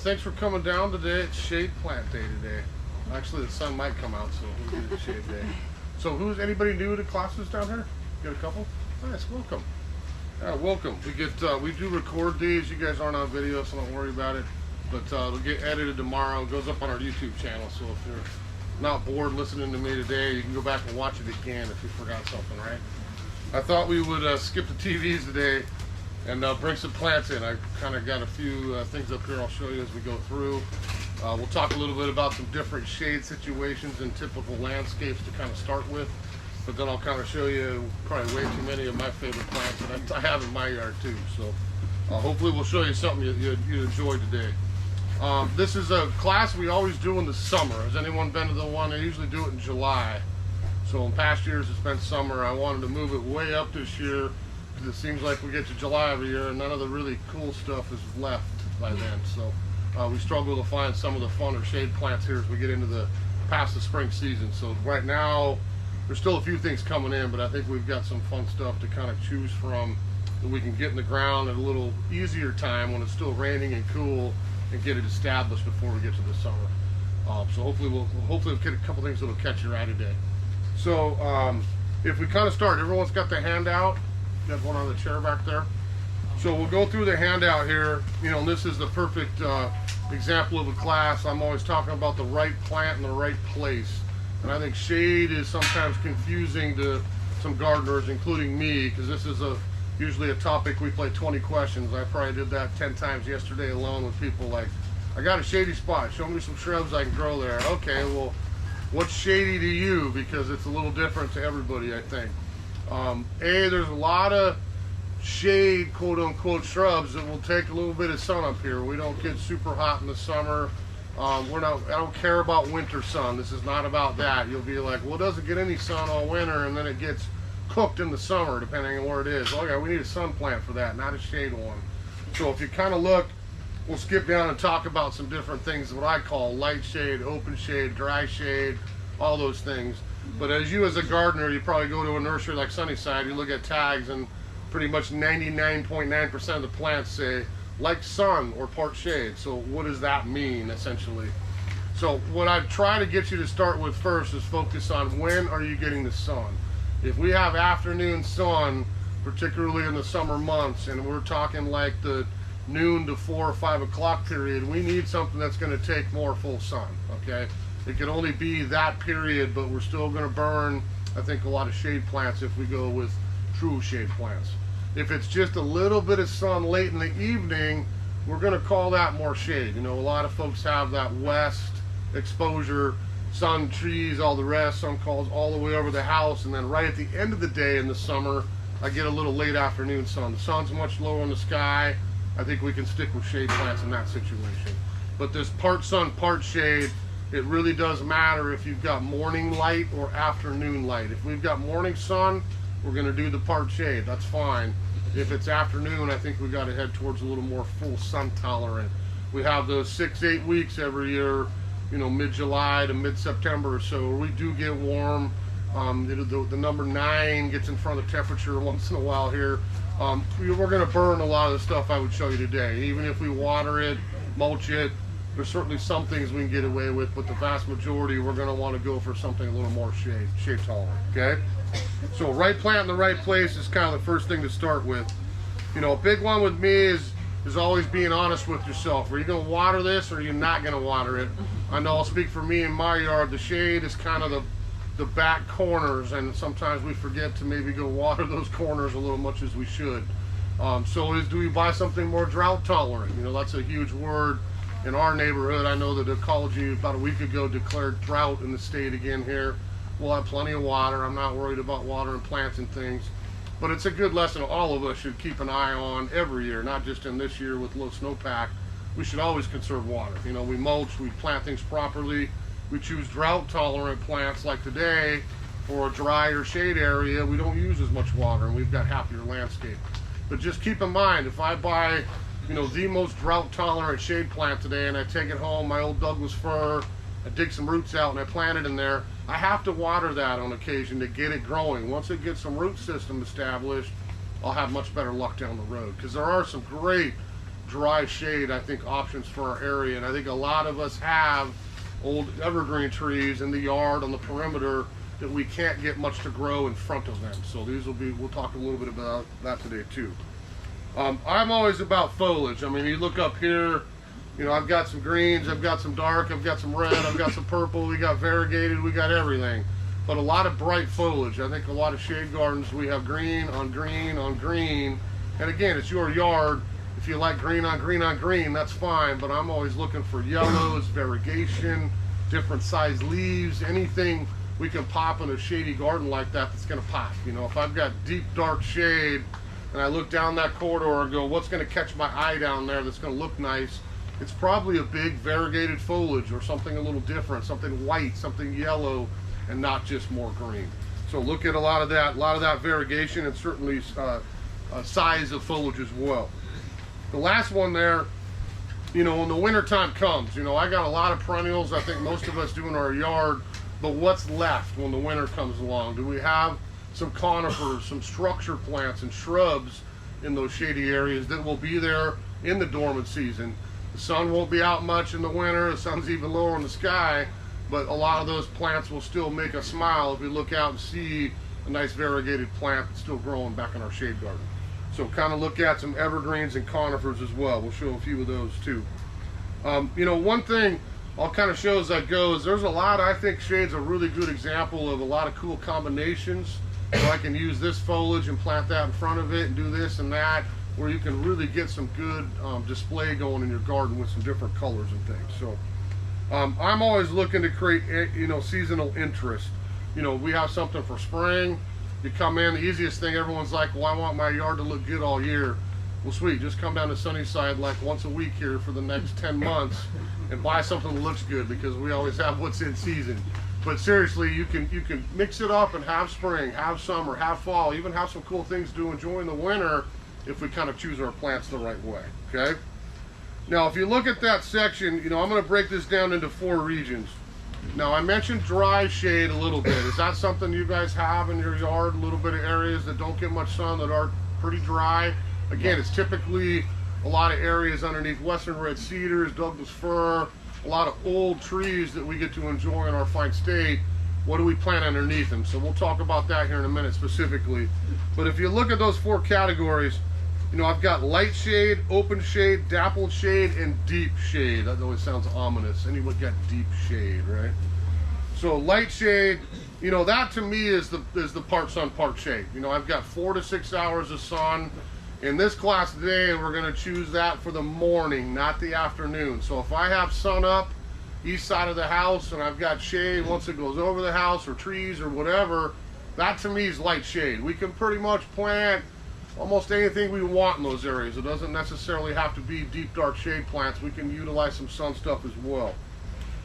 thanks for coming down today. It's shade plant day today. Actually, the sun might come out, so we'll do the shade day. So who's anybody new to classes down here? Got a couple? Nice, welcome. Welcome. We do record these. You guys aren't on video, so don't worry about it. But it'll get edited tomorrow. It goes up on our YouTube channel. So if you're not bored listening to me today, you can go back and watch it again if you forgot something, right? I thought we would skip the TVs today and bring some plants in. I kind of got a few things up here I'll show you as we go through. We'll talk a little bit about some different shade situations and typical landscapes to kind of start with. But then I'll kind of show you probably way too many of my favorite plants that I have in my yard too. So hopefully we'll show you something you enjoy today. This is a class we always do in the summer. Has anyone been to the one? I usually do it in July. So in past years it's been summer. I wanted to move it way up this year because it seems like we get to July every year and none of the really cool stuff is left by then. So we struggle to find some of the funner shade plants here as we get into past the spring season. So right now there's still a few things coming in, but I think we've got some fun stuff to kind of choose from that we can get in the ground at a little easier time when it's still raining and cool and get it established before we get to the summer. So hopefully we'll get a couple things that'll catch your eye today. So if we kind of start, everyone's got the handout. You got one on the chair back there. So we'll go through the handout here. You know, this is the perfect example of a class. I'm always talking about the right plant in the right place. And I think shade is sometimes confusing to some gardeners, including me, because this is usually a topic we play 20 questions. I probably did that 10 times yesterday alone with people like, I got a shady spot, show me some shrubs I can grow there. Okay, well, what's shady to you? Because it's a little different to everybody, I think. There's a lot of shade, quote unquote, shrubs that will take a little bit of sun up here. We don't get super hot in the summer. I don't care about winter sun. This is not about that. You'll be like, well, it doesn't get any sun all winter and then it gets cooked in the summer depending on where it is. Oh yeah, we need a sun plant for that, not a shade one. So if you kind of look, we'll skip down and talk about some different things, what I call light shade, open shade, dry shade, all those things. But as a gardener, you probably go to a nursery like Sunnyside, you look at tags and pretty much 99.9% of the plants say like sun or part shade. So what does that mean essentially? So what I try to get you to start with first is focus on when are you getting the sun. If we have afternoon sun, particularly in the summer months, and we're talking like the noon to 4 or 5 o'clock period, we need something that's going to take more full sun, okay? It can only be that period, but we're still going to burn, I think, a lot of shade plants if we go with true shade plants. If it's just a little bit of sun late in the evening, we're going to call that more shade. You know, a lot of folks have that west exposure, sun, trees, all the rest. Some calls all the way over the house, and then right at the end of the day in the summer, I get a little late afternoon sun. The sun's much lower in the sky. I think we can stick with shade plants in that situation. But this part sun, part shade, it really does matter if you've got morning light or afternoon light. If we've got morning sun, we're going to do the part shade. That's fine. If it's afternoon, I think we got to head towards a little more full sun tolerant. We have those 6-8 weeks every year, you know, mid-July to mid-September, so we do get warm. The number 9 gets in front of the temperature once in a while here. We're going to burn a lot of the stuff I would show you today. Even if we water it, mulch it, there's certainly some things we can get away with, but the vast majority we're going to want to go for something a little more shade tolerant, okay? So right plant in the right place is kind of the first thing to start with. You know, a big one with me is always being honest with yourself. Are you going to water this or are you not going to water it? I know I'll speak for me in my yard. The shade is kind of the back corners, and sometimes we forget to maybe go water those corners a little much as we should. Do we buy something more drought tolerant? You know, that's a huge word in our neighborhood. I know that ecology about a week ago declared drought in the state again here. We'll have plenty of water. I'm not worried about watering plants and things, but it's a good lesson all of us should keep an eye on every year, not just in this year with low snowpack. We should always conserve water. You know, we mulch, we plant things properly. We choose drought tolerant plants like today for a drier shade area. We don't use as much water and we've got happier landscape. But just keep in mind, if I buy, you know, the most drought tolerant shade plant today and I take it home, my old Douglas fir, I dig some roots out and I plant it in there, I have to water that on occasion to get it growing. Once it gets some root system established, I'll have much better luck down the road, because there are some great dry shade, I think, options for our area. And I think a lot of us have old evergreen trees in the yard on the perimeter that we can't get much to grow in front of them. So these will be, we'll talk a little bit about that today too. I'm always about foliage. I mean, you look up here, you know, I've got some greens, I've got some dark, I've got some red, I've got some purple, we got variegated, we got everything. But a lot of bright foliage. I think a lot of shade gardens, we have green on green on green. And again, it's your yard. If you like green on green on green, that's fine. But I'm always looking for yellows, variegation, different size leaves, anything we can pop in a shady garden like that that's gonna pop. You know, if I've got deep dark shade and I look down that corridor and go, what's gonna catch my eye down there that's gonna look nice? It's probably a big variegated foliage or something a little different, something white, something yellow, and not just more green. So look at a lot of that variegation, and certainly size of foliage as well. The last one there, you know, when the winter time comes, you know, I got a lot of perennials, I think most of us do in our yard, but what's left when the winter comes along? Do we have some conifers, some structure plants and shrubs in those shady areas that will be there in the dormant season? The sun won't be out much in the winter, the sun's even lower in the sky, but a lot of those plants will still make us smile if we look out and see a nice variegated plant that's still growing back in our shade garden. So kind of look at some evergreens and conifers as well. We'll show a few of those too. You know, one thing I'll kind of show as I go is there's a lot, I think shade's a really good example of a lot of cool combinations. So I can use this foliage and plant that in front of it and do this and that, where you can really get some good display going in your garden with some different colors and things. So I'm always looking to create, you know, seasonal interest. You know, we have something for spring. You come in, the easiest thing, everyone's like, well, I want my yard to look good all year. Well, sweet, just come down to Sunnyside like once a week here for the next 10 months and buy something that looks good, because we always have what's in season. But seriously, you can mix it up and have spring, have summer, have fall, even have some cool things to enjoy in the winter if we kind of choose our plants the right way, okay? Now, if you look at that section, you know, I'm going to break this down into 4 regions. Now, I mentioned dry shade a little bit. Is that something you guys have in your yard? A little bit of areas that don't get much sun, that are pretty dry? Again, it's typically a lot of areas underneath western red cedars, Douglas fir, a lot of old trees that we get to enjoy in our fine state. What do we plant underneath them? So we'll talk about that here in a minute specifically. But if you look at those 4 categories, you know, I've got light shade, open shade, dappled shade, and deep shade. That always sounds ominous. Anyone got deep shade, right? So light shade, you know, that to me is the part sun, part shade. You know, I've got 4 to 6 hours of sun. In this class today, we're going to choose that for the morning, not the afternoon. So if I have sun up east side of the house and I've got shade once it goes over the house, or trees or whatever, that to me is light shade. We can pretty much plant almost anything we want in those areas. It doesn't necessarily have to be deep dark shade plants. We can utilize some sun stuff as well.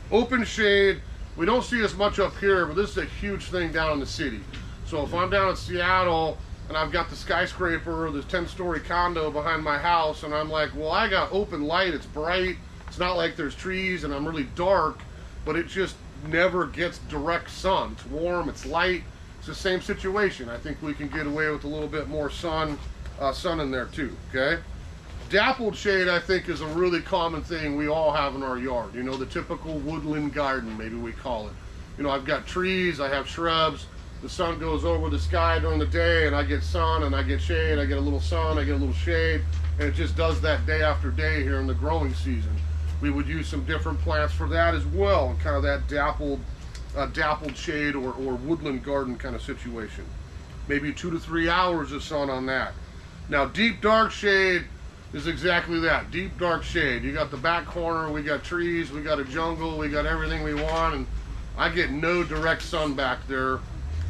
Open shade, we don't see as much up here, but this is a huge thing down in the city. So if I'm down in Seattle and I've got the skyscraper or this 10-story condo behind my house, and I'm like, well, I got open light, it's bright, it's not like there's trees and I'm really dark, but it just never gets direct sun. It's warm, it's light. It's the same situation. I think we can get away with a little bit more sun in there too, okay? Dappled shade, I think, is a really common thing we all have in our yard. You know, the typical woodland garden, maybe we call it. You know, I've got trees, I have shrubs, the sun goes over the sky during the day, and I get sun and I get shade, I get a little sun, I get a little shade, and it just does that day after day here in the growing season. We would use some different plants for that as well, and kind of that dappled shade or woodland garden kind of situation. Maybe 2 to 3 hours of sun on that. Now, deep dark shade is exactly that, deep dark shade. You got the back corner, we got trees, we got a jungle, we got everything we want, and I get no direct sun back there.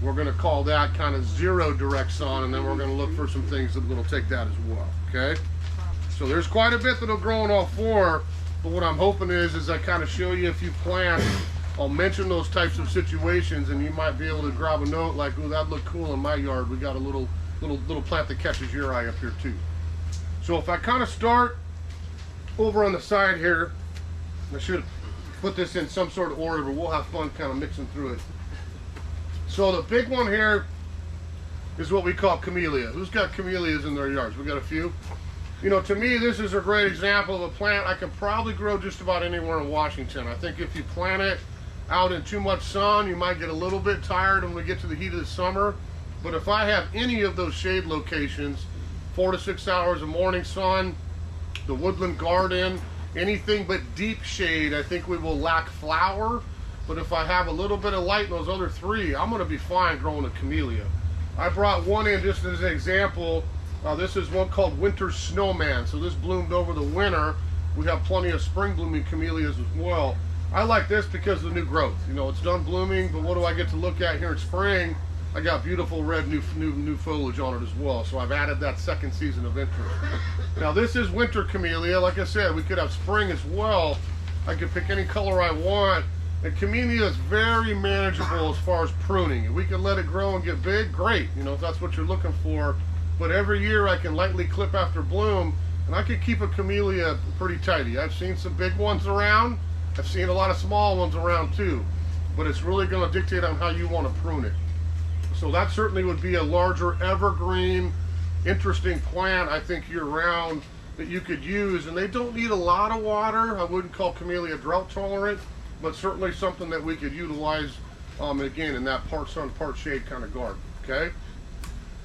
We're going to call that kind of 0 direct sun, and then we're going to look for some things that'll take that as well, okay? So there's quite a bit that'll grow in all 4, but what I'm hoping is I kind of show you a few plants. I'll mention those types of situations, and you might be able to grab a note like, oh, that looked cool in my yard. We got a little plant that catches your eye up here too. So if I kind of start over on the side here, I should put this in some sort of order, but we'll have fun kind of mixing through it. So the big one here is what we call camellia. Who's got camellias in their yards? We got a few. You know, to me, this is a great example of a plant I could probably grow just about anywhere in Washington. I think if you plant it out in too much sun, you might get a little bit tired when we get to the heat of the summer. But if I have any of those shade locations, 4 to 6 hours of morning sun, the woodland garden, anything but deep shade, I think we will lack flower. But if I have a little bit of light in those other three, I'm going to be fine growing a camellia. I brought one in just as an example. This is one called Winter Snowman. So this bloomed over the winter. We have plenty of spring blooming camellias as well. I like this because of the new growth. You know, it's done blooming, but what do I get to look at here in spring? I got beautiful red new foliage on it as well. So I've added that second season of interest. Now this is winter camellia. Like I said, we could have spring as well. I could pick any color I want. And camellia is very manageable as far as pruning. If we can let it grow and get big, great. You know, if that's what you're looking for. But every year I can lightly clip after bloom, and I can keep a camellia pretty tidy. I've seen some big ones around. I've seen a lot of small ones around too. But it's really going to dictate on how you want to prune it. So that certainly would be a larger evergreen, interesting plant, I think, year-round that you could use. And they don't need a lot of water. I wouldn't call camellia drought tolerant, but certainly something that we could utilize, again, in that part sun, part shade kind of garden, okay?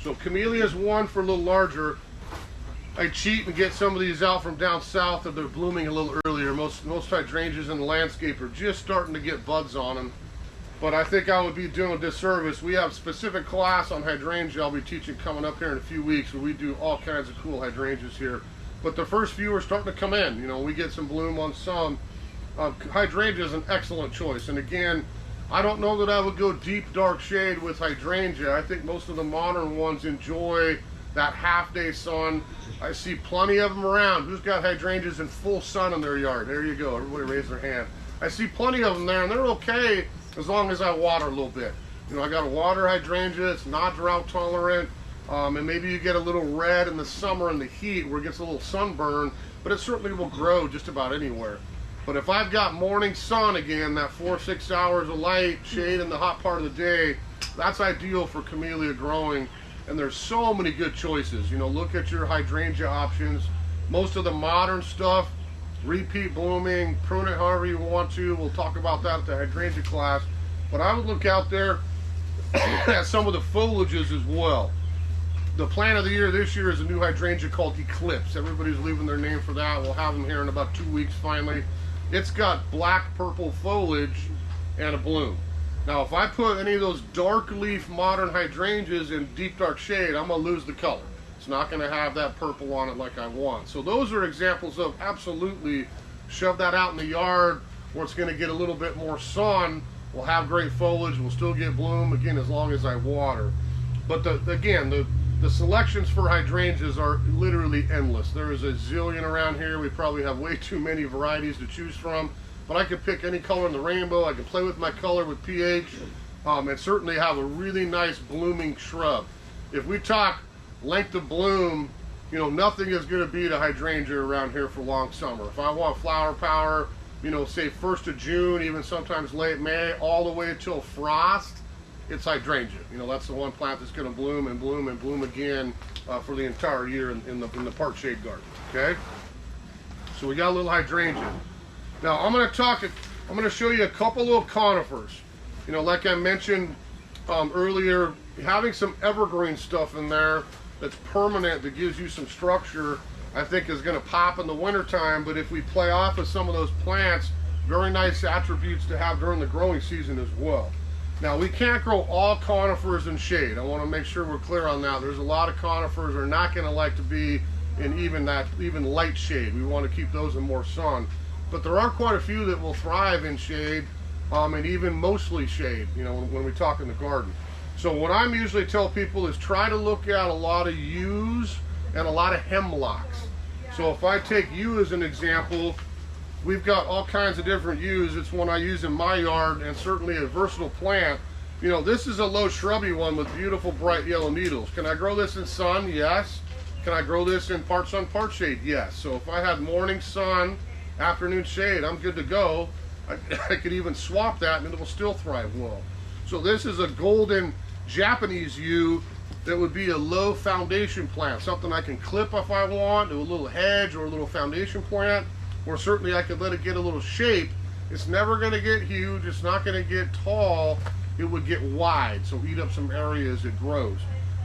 So camellia is one for a little larger. I cheat and get some of these out from down south if they're blooming a little earlier. Most hydrangeas in the landscape are just starting to get buds on them. But I think I would be doing a disservice. We have a specific class on hydrangea I'll be teaching coming up here in a few weeks where we do all kinds of cool hydrangeas here. But the first few are starting to come in. You know, we get some bloom on some. Hydrangea is an excellent choice. And again, I don't know that I would go deep dark shade with hydrangea. I think most of the modern ones enjoy that half-day sun. I see plenty of them around. Who's got hydrangeas in full sun in their yard? There you go. Everybody raise their hand. I see plenty of them there, and they're okay as long as I water a little bit. You know, I got a water hydrangea. It's not drought tolerant. And maybe you get a little red in the summer in the heat where it gets a little sunburn, but it certainly will grow just about anywhere. But if I've got morning sun again, that 4 or 6 hours of light, shade in the hot part of the day, that's ideal for camellia growing. And there's so many good choices. You know, look at your hydrangea options. Most of the modern stuff, repeat blooming, prune it however you want to. We'll talk about that at the hydrangea class. But I would look out there at some of the foliages as well. The plant of the year this year is a new hydrangea called Eclipse. Everybody's leaving their name for that. We'll have them here in about 2 weeks finally. It's got black purple foliage and a bloom. Now if I put any of those dark leaf modern hydrangeas in deep dark shade, I'm going to lose the color. It's not going to have that purple on it like I want. So those are examples of absolutely shove that out in the yard where it's going to get a little bit more sun. We'll have great foliage. We'll still get bloom, again, as long as I water. But the selections for hydrangeas are literally endless. There is a zillion around here. We probably have way too many varieties to choose from. But I could pick any color in the rainbow. I can play with my color with pH, and certainly have a really nice blooming shrub. If we talk length of bloom, you know, nothing is going to beat a hydrangea around here for long summer. If I want flower power, you know, say 1st of June, even sometimes late May, all the way until frost, it's hydrangea. You know, that's the one plant that's going to bloom and bloom and bloom again for the entire year in the part shade garden. Okay, so we got a little hydrangea. Now I'm going to show you a couple little conifers. You know, like I mentioned earlier, having some evergreen stuff in there that's permanent, that gives you some structure, I think is going to pop in the wintertime. But if we play off of some of those plants, very nice attributes to have during the growing season as well. Now we can't grow all conifers in shade. I want to make sure we're clear on that. There's a lot of conifers that are not going to like to be in even light shade. We want to keep those in more sun. But there are quite a few that will thrive in shade, and even mostly shade, you know, when we talk in the garden. So what I'm usually tell people is try to look at a lot of yews and a lot of hemlocks. So if I take yew as an example, we've got all kinds of different yews. It's one I use in my yard, and certainly a versatile plant. You know, this is a low shrubby one with beautiful bright yellow needles. Can I grow this in sun? Yes. Can I grow this in part sun, part shade? Yes. So if I had morning sun, afternoon shade, I'm good to go. I could even swap that and it will still thrive well. So this is a golden Japanese yew. that would be a low foundation plant, something I can clip if I want, do a little hedge or a little foundation plant, or certainly I could let it get a little shape. It's never going to get huge, it's not going to get tall, it would get wide, so eat up some area as it grows.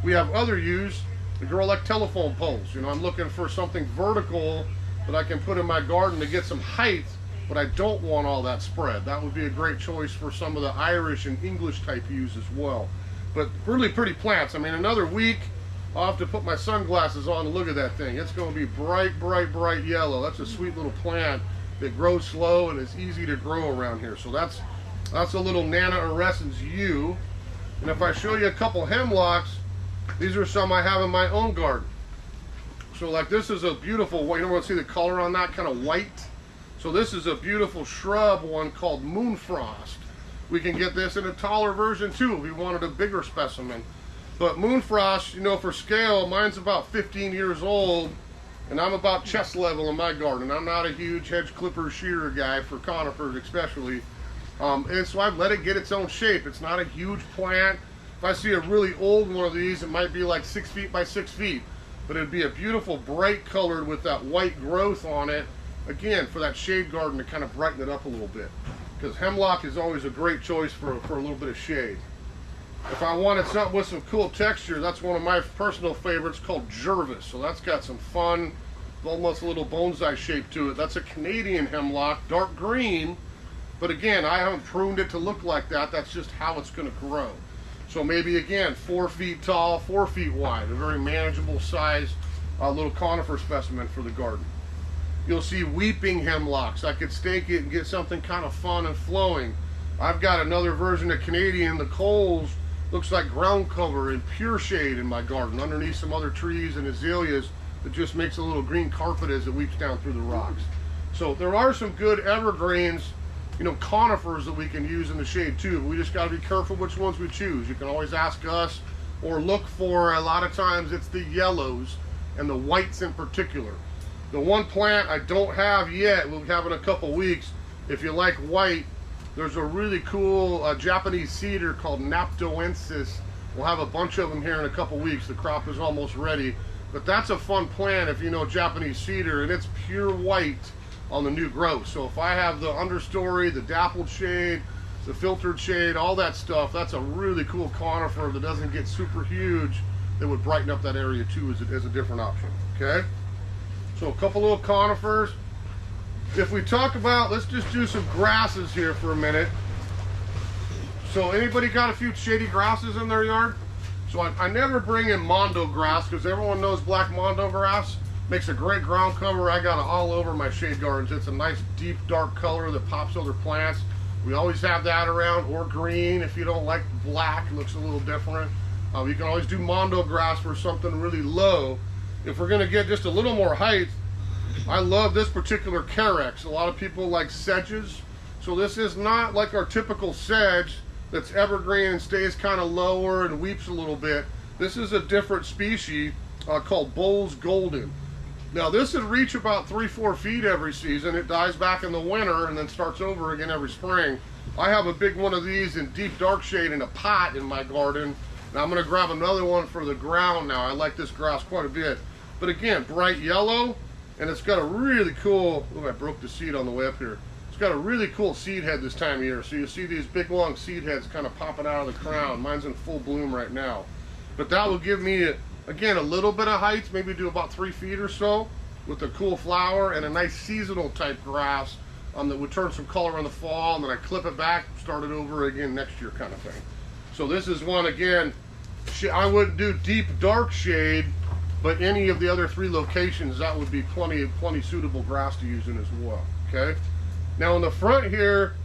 We have other use, the girl like telephone poles. You know, I'm looking for something vertical that I can put in my garden to get some height, but I don't want all that spread. That would be a great choice for some of the Irish and English type use as well. But really pretty plants. I mean, another week, I'll have to put my sunglasses on to look at that thing. It's going to be bright, bright, bright yellow. That's a sweet little plant that grows slow and is easy to grow around here. So that's a little Nana arrescens yew. And if I show you a couple hemlocks, these are some I have in my own garden. So like this is a beautiful, you don't want to see the color on that, kind of white. So this is a beautiful shrub one called Moonfrost. We can get this in a taller version too if we wanted a bigger specimen. But Moonfrost, you know, for scale, mine's about 15 years old, and I'm about chest level in my garden. I'm not a huge hedge clipper shearer guy for conifers especially. And so I've let it get its own shape. It's not a huge plant. If I see a really old one of these, it might be like 6 feet by 6 feet. But it'd be a beautiful bright colored with that white growth on it. Again, for that shade garden to kind of brighten it up a little bit. Because hemlock is always a great choice for a little bit of shade. If I wanted something with some cool texture, that's one of my personal favorites called Jervis. So that's got some fun, almost a little bonsai shape to it. That's a Canadian hemlock, dark green. But again, I haven't pruned it to look like that. That's just how it's going to grow. So maybe again, 4 feet tall, 4 feet wide. A very manageable size little conifer specimen for the garden. You'll see weeping hemlocks. I could stake it and get something kind of fun and flowing. I've got another version of Canadian, the Coles, looks like ground cover and pure shade in my garden underneath some other trees and azaleas that just makes a little green carpet as it weeps down through the rocks. So there are some good evergreens, you know, conifers that we can use in the shade too. We just got to be careful which ones we choose. You can always ask us or look for, a lot of times it's the yellows and the whites in particular. The one plant I don't have yet, we'll have in a couple weeks, if you like white, there's a really cool Japanese cedar called Naptoensis. We'll have a bunch of them here in a couple weeks. The crop is almost ready. But that's a fun plant if you know Japanese cedar, and it's pure white on the new growth. So if I have the understory, the dappled shade, the filtered shade, all that stuff, that's a really cool conifer that doesn't get super huge, that would brighten up that area too as a different option, okay? So a couple little conifers. If we talk about, let's just do some grasses here for a minute. So anybody got a few shady grasses in their yard? So I never bring in mondo grass because everyone knows black mondo grass makes a great ground cover. I got it all over my shade gardens. It's a nice deep dark color that pops other plants. We always have that around, or green if you don't like black, it looks a little different. You can always do mondo grass for something really low. If we're going to get just a little more height, I love this particular carex. A lot of people like sedges. So this is not like our typical sedge that's evergreen and stays kind of lower and weeps a little bit. This is a different species called Bowles Golden. Now this would reach about 3-4 feet every season. It dies back in the winter and then starts over again every spring. I have a big one of these in deep dark shade in a pot in my garden. Now I'm going to grab another one for the ground now. I like this grass quite a bit. But again, bright yellow, and it's got a really cool, oh, I broke the seed on the way up here. It's got a really cool seed head this time of year. So you see these big long seed heads kind of popping out of the crown. Mine's in full bloom right now. But that will give me, again, a little bit of height, maybe do about 3 feet or so, with a cool flower and a nice seasonal type grass that would turn some color in the fall, and then I clip it back, start it over again next year kind of thing. So this is one, again, I wouldn't do deep dark shade, but any of the other 3 locations, that would be plenty suitable grass to use in as well, okay? Now in the front here,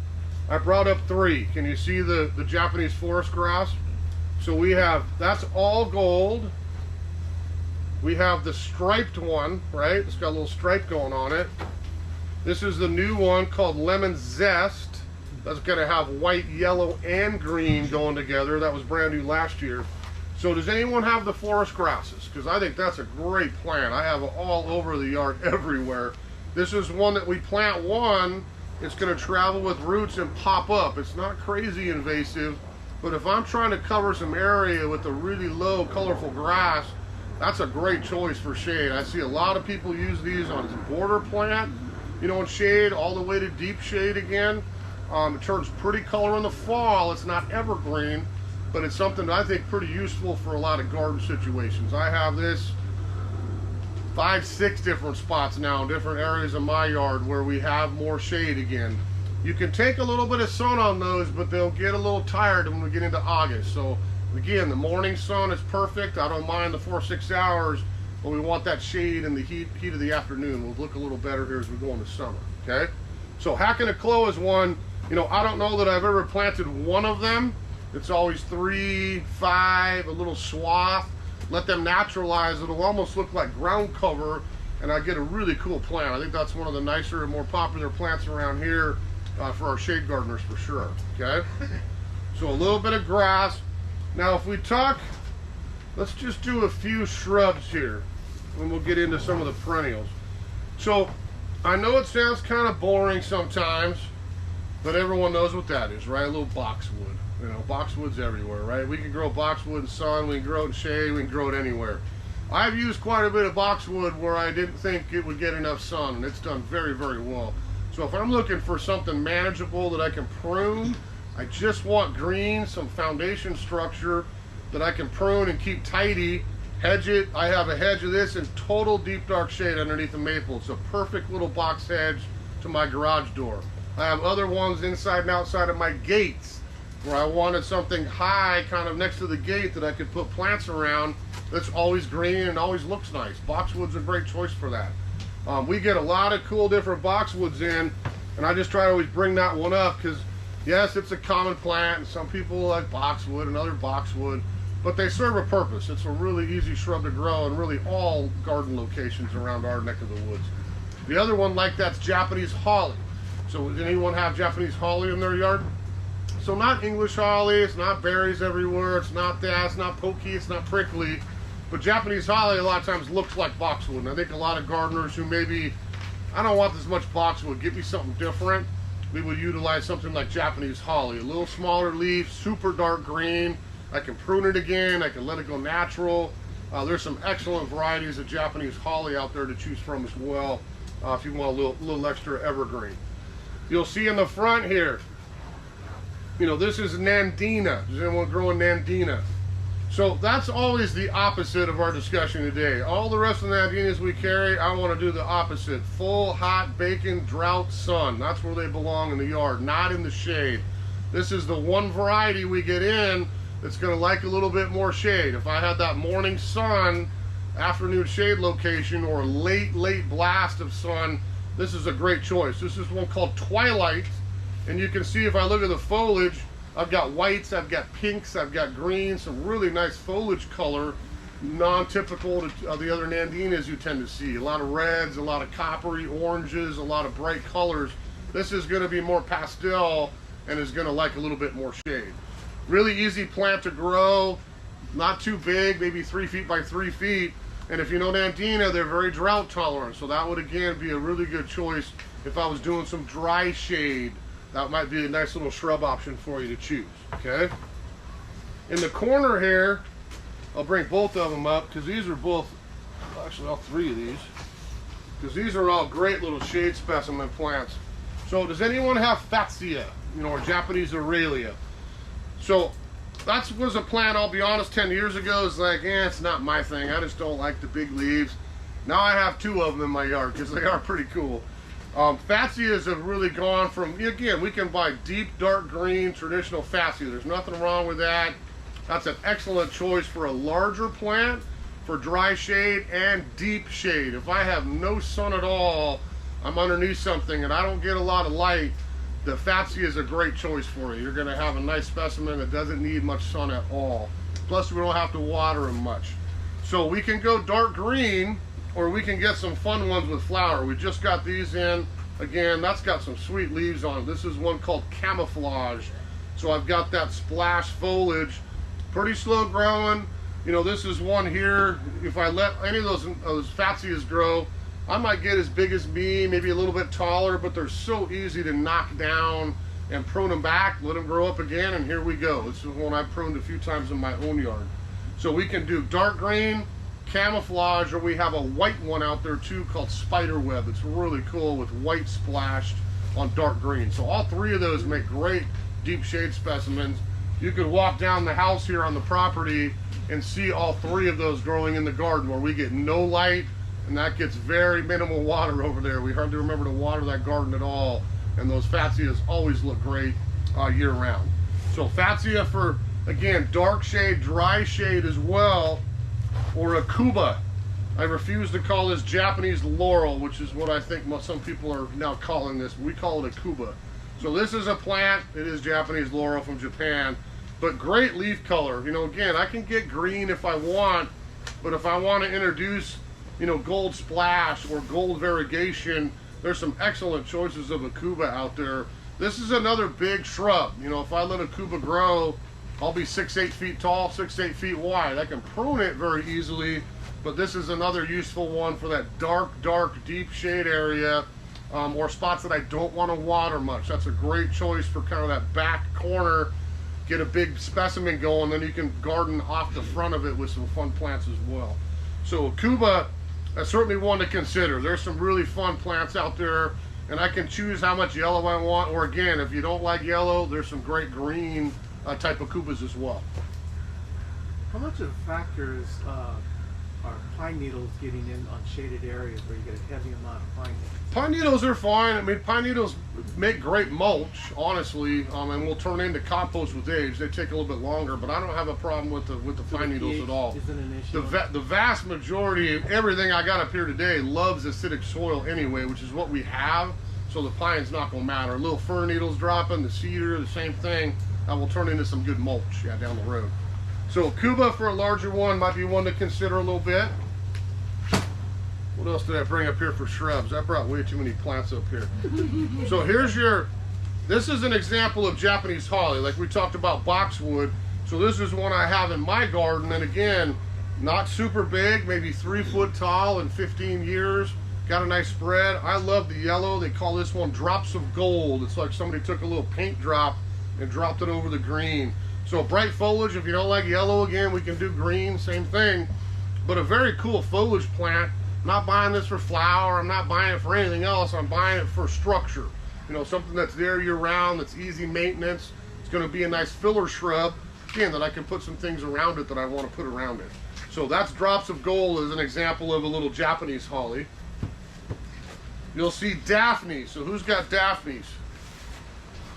I brought up 3. Can you see the Japanese forest grass? So we have, that's all gold. We have the striped one, right? It's got a little stripe going on it. This is the new one called Lemon Zest. That's gonna have white, yellow, and green going together. That was brand new last year. So does anyone have the forest grasses? Because I think that's a great plant. I have it all over the yard everywhere. This is one that we plant one, it's gonna travel with roots and pop up. It's not crazy invasive. But if I'm trying to cover some area with a really low colorful grass, that's a great choice for shade. I see a lot of people use these on border plant, you know, in shade, all the way to deep shade again. It turns pretty color in the fall. It's not evergreen, but it's something that I think pretty useful for a lot of garden situations. I have this 5, 6 different spots now in different areas of my yard where we have more shade again. You can take a little bit of sun on those, but they'll get a little tired when we get into August. So again, the morning sun is perfect. I don't mind the 4 or 6 hours, but we want that shade in the heat of the afternoon. We'll look a little better here as we go into summer, okay? So Hackanacoa is one, you know, I don't know that I've ever planted one of them. It's always 3, 5, a little swath. Let them naturalize. It'll almost look like ground cover, and I get a really cool plant. I think that's one of the nicer and more popular plants around here for our shade gardeners for sure, okay? So a little bit of grass. Now if we talk, let's just do a few shrubs here, and we'll get into some of the perennials. So I know it sounds kind of boring sometimes, but everyone knows what that is, right? A little boxwood. You know, boxwood's everywhere, right? We can grow boxwood in sun, we can grow it in shade, we can grow it anywhere. I've used quite a bit of boxwood where I didn't think it would get enough sun, and it's done very, very well. So if I'm looking for something manageable that I can prune, I just want green, some foundation structure that I can prune and keep tidy, hedge it. I have a hedge of this in total deep dark shade underneath the maple. It's a perfect little box hedge to my garage door. I have other ones inside and outside of my gates where I wanted something high kind of next to the gate that I could put plants around that's always green and always looks nice. Boxwood's a great choice for that. We get a lot of cool different boxwoods in, and I just try to always bring that one up because yes, it's a common plant and some people like boxwood and other boxwood, but they serve a purpose. It's a really easy shrub to grow in really all garden locations around our neck of the woods. The other one like that's Japanese holly. So does anyone have Japanese holly in their yard? So not English holly, it's not berries everywhere, it's not that, it's not pokey, it's not prickly, but Japanese holly a lot of times looks like boxwood. And I think a lot of gardeners who maybe, I don't want this much boxwood, give me something different, we would utilize something like Japanese holly. A little smaller leaf, super dark green. I can prune it again, I can let it go natural. There's some excellent varieties of Japanese holly out there to choose from as well, if you want a little extra evergreen. You'll see in the front here, you know, this is Nandina. Does anyone grow a Nandina? So that's always the opposite of our discussion today. All the rest of the Nandinas we carry, I want to do the opposite. Full, hot, baking, drought, sun. That's where they belong in the yard, not in the shade. This is the one variety we get in that's going to like a little bit more shade. If I had that morning sun, afternoon shade location, or late blast of sun, this is a great choice. This is one called Twilight. And you can see if I look at the foliage, I've got whites, I've got pinks, I've got greens, some really nice foliage color, non-typical to the other Nandinas you tend to see. A lot of reds, a lot of coppery oranges, a lot of bright colors. This is going to be more pastel and is going to like a little bit more shade. Really easy plant to grow, not too big, maybe 3 feet by 3 feet. And if you know Nandina, they're very drought tolerant. So that would again be a really good choice if I was doing some dry shade. That might be a nice little shrub option for you to choose, okay? In the corner here, I'll bring both of them up because these are both, actually all 3 of these, because these are all great little shade specimen plants. So does anyone have Fuchsia, you know, or Japanese Aurelia? So that was a plant, I'll be honest, 10 years ago, it's like, it's not my thing. I just don't like the big leaves. Now I have 2 of them in my yard because they are pretty cool. Fuchsias have really gone from, again, we can buy deep dark green traditional Fuchsia. There's nothing wrong with that. That's an excellent choice for a larger plant, for dry shade and deep shade. If I have no sun at all, I'm underneath something and I don't get a lot of light, the Fuchsia is a great choice for you. You're going to have a nice specimen that doesn't need much sun at all. Plus we don't have to water them much. So we can go dark green, or we can get some fun ones with flower. We just got these in. Again, that's got some sweet leaves on it. This is one called Camouflage. So I've got that splash foliage, pretty slow growing. You know, this is one here. If I let any of those Fuchsias grow, I might get as big as me, maybe a little bit taller, but they're so easy to knock down and prune them back, let them grow up again, and here we go. This is one I've pruned a few times in my own yard. So we can do dark green, camouflage, or we have a white one out there too called spiderweb. It's really cool with white splashed on dark green. So all three of those make great deep shade specimens. You could walk down the house here on the property and see all three of those growing in the garden where we get no light, and that gets very minimal water over there. We hardly remember to water that garden at all, and those Fuchsias always look great year round. So Fuchsia for, again, dark shade, dry shade as well, or a Cuba. I refuse to call this Japanese laurel, which is what I think some people are now calling this. We call it a Cuba. So this is a plant, it is Japanese laurel from Japan, but great leaf color. You know, again, I can get green if I want, but if I want to introduce, you know, gold splash or gold variegation, there's some excellent choices of a Cuba out there. This is another big shrub. You know, if I let a Cuba grow, I'll be 6-8 feet tall, 6-8 feet wide. I can prune it very easily, but this is another useful one for that dark, deep shade area, or spots that I don't want to water much. That's a great choice for kind of that back corner. Get a big specimen going, then you can garden off the front of it with some fun plants as well. So Cuba, that's certainly one to consider. There's some really fun plants out there, and I can choose how much yellow I want, or again, if you don't like yellow, there's some great green type of Cubas as well. How much of a factor is are pine needles getting in on shaded areas where you get a heavy amount of pine needles? Pine needles are fine. I mean, pine needles make great mulch, honestly, and will turn into compost with age. They take a little bit longer, but I don't have a problem with the pine needles at all. Isn't an issue. The vast majority of everything I got up here today loves acidic soil anyway, which is what we have. So the pine's not going to matter. Little fir needles dropping, the cedar, the same thing. That will turn into some good mulch, yeah, down the road. So Cuba for a larger one might be one to consider a little bit. What else did I bring up here for shrubs? I brought way too many plants up here. So here's this is an example of Japanese holly, like we talked about boxwood. So this is one I have in my garden, and again, not super big, maybe 3 foot tall in 15 years. Got a nice spread. I love the yellow. They call this one drops of gold. It's like somebody took a little paint drop and dropped it over the green. So bright foliage, if you don't like yellow, again, we can do green, same thing. But a very cool foliage plant. I'm not buying this for flower, I'm not buying it for anything else, I'm buying it for structure. You know, something that's there year round, that's easy maintenance. It's gonna be a nice filler shrub, again, that I can put some things around it that I wanna put around it. So that's drops of gold as an example of a little Japanese holly. You'll see Daphne. So who's got Daphnes?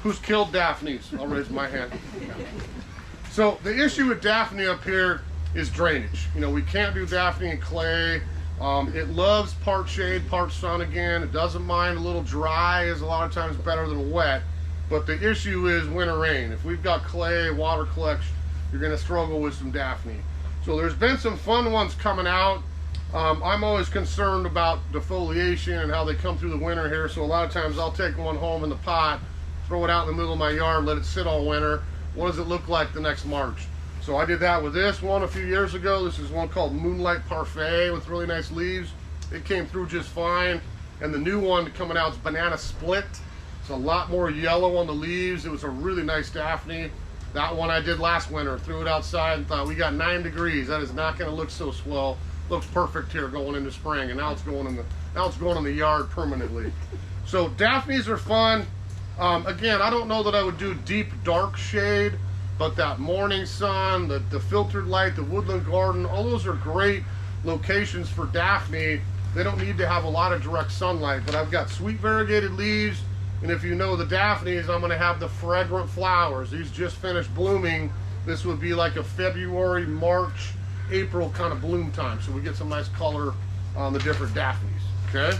Who's killed Daphnes? I'll raise my hand. So the issue with Daphne up here is drainage. You know, we can't do Daphne in clay. It loves part shade, part sun again. It doesn't mind a little dry, is a lot of times better than wet. But the issue is winter rain. If we've got clay, water collection, you're gonna struggle with some Daphne. So there's been some fun ones coming out. I'm always concerned about defoliation and how they come through the winter here. So a lot of times I'll take one home in the pot, throw it out in the middle of my yard, let it sit all winter. What does it look like the next March? So I did that with this one a few years ago. This is one called Moonlight Parfait with really nice leaves. It came through just fine. And the new one coming out is Banana Split. It's a lot more yellow on the leaves. It was a really nice Daphne. That one I did last winter. Threw it outside and thought, we got 9 degrees. That is not going to look so swell. Looks perfect here going into spring, and now it's going in the yard permanently. So Daphnes are fun. Again, I don't know that I would do deep dark shade, but that morning sun, the filtered light, the woodland garden, all those are great locations for Daphne. They don't need to have a lot of direct sunlight, but I've got sweet variegated leaves, and if you know the Daphnes, I'm gonna have the fragrant flowers. These just finished blooming. This would be like a February, March, April kind of bloom time, so we get some nice color on the different Daphnes, okay?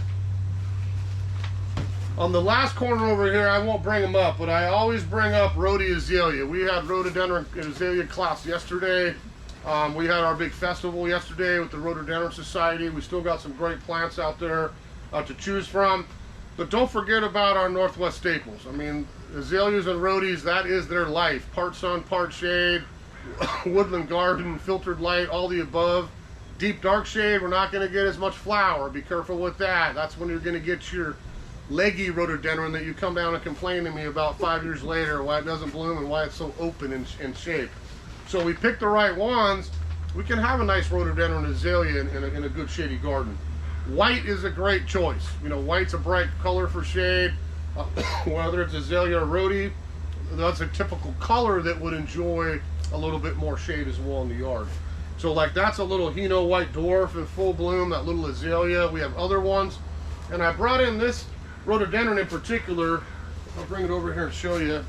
On the last corner over here, I won't bring them up, but I always bring up Rhodi azalea. We had rhododendron azalea class yesterday. We had our big festival yesterday with the Rhododendron Society. We still got some great plants out there to choose from. But don't forget about our Northwest staples. I mean, azaleas and rhodis, that is their life. Part sun, part shade, woodland garden, filtered light, all the above. Deep dark shade, we're not going to get as much flower. Be careful with that. That's when you're going to get your leggy rhododendron that you come down and complain to me about 5 years later why it doesn't bloom and why it's so open in shape. So we pick the right ones, we can have a nice rhododendron azalea in a good shady garden. White is a great choice. You know, white's a bright color for shade. Whether it's azalea or rhodie, that's a typical color that would enjoy a little bit more shade as well in the yard. So like that's a little Hino white dwarf in full bloom, that little azalea. We have other ones. And I brought in this rhododendron in particular. I'll bring it over here and show you.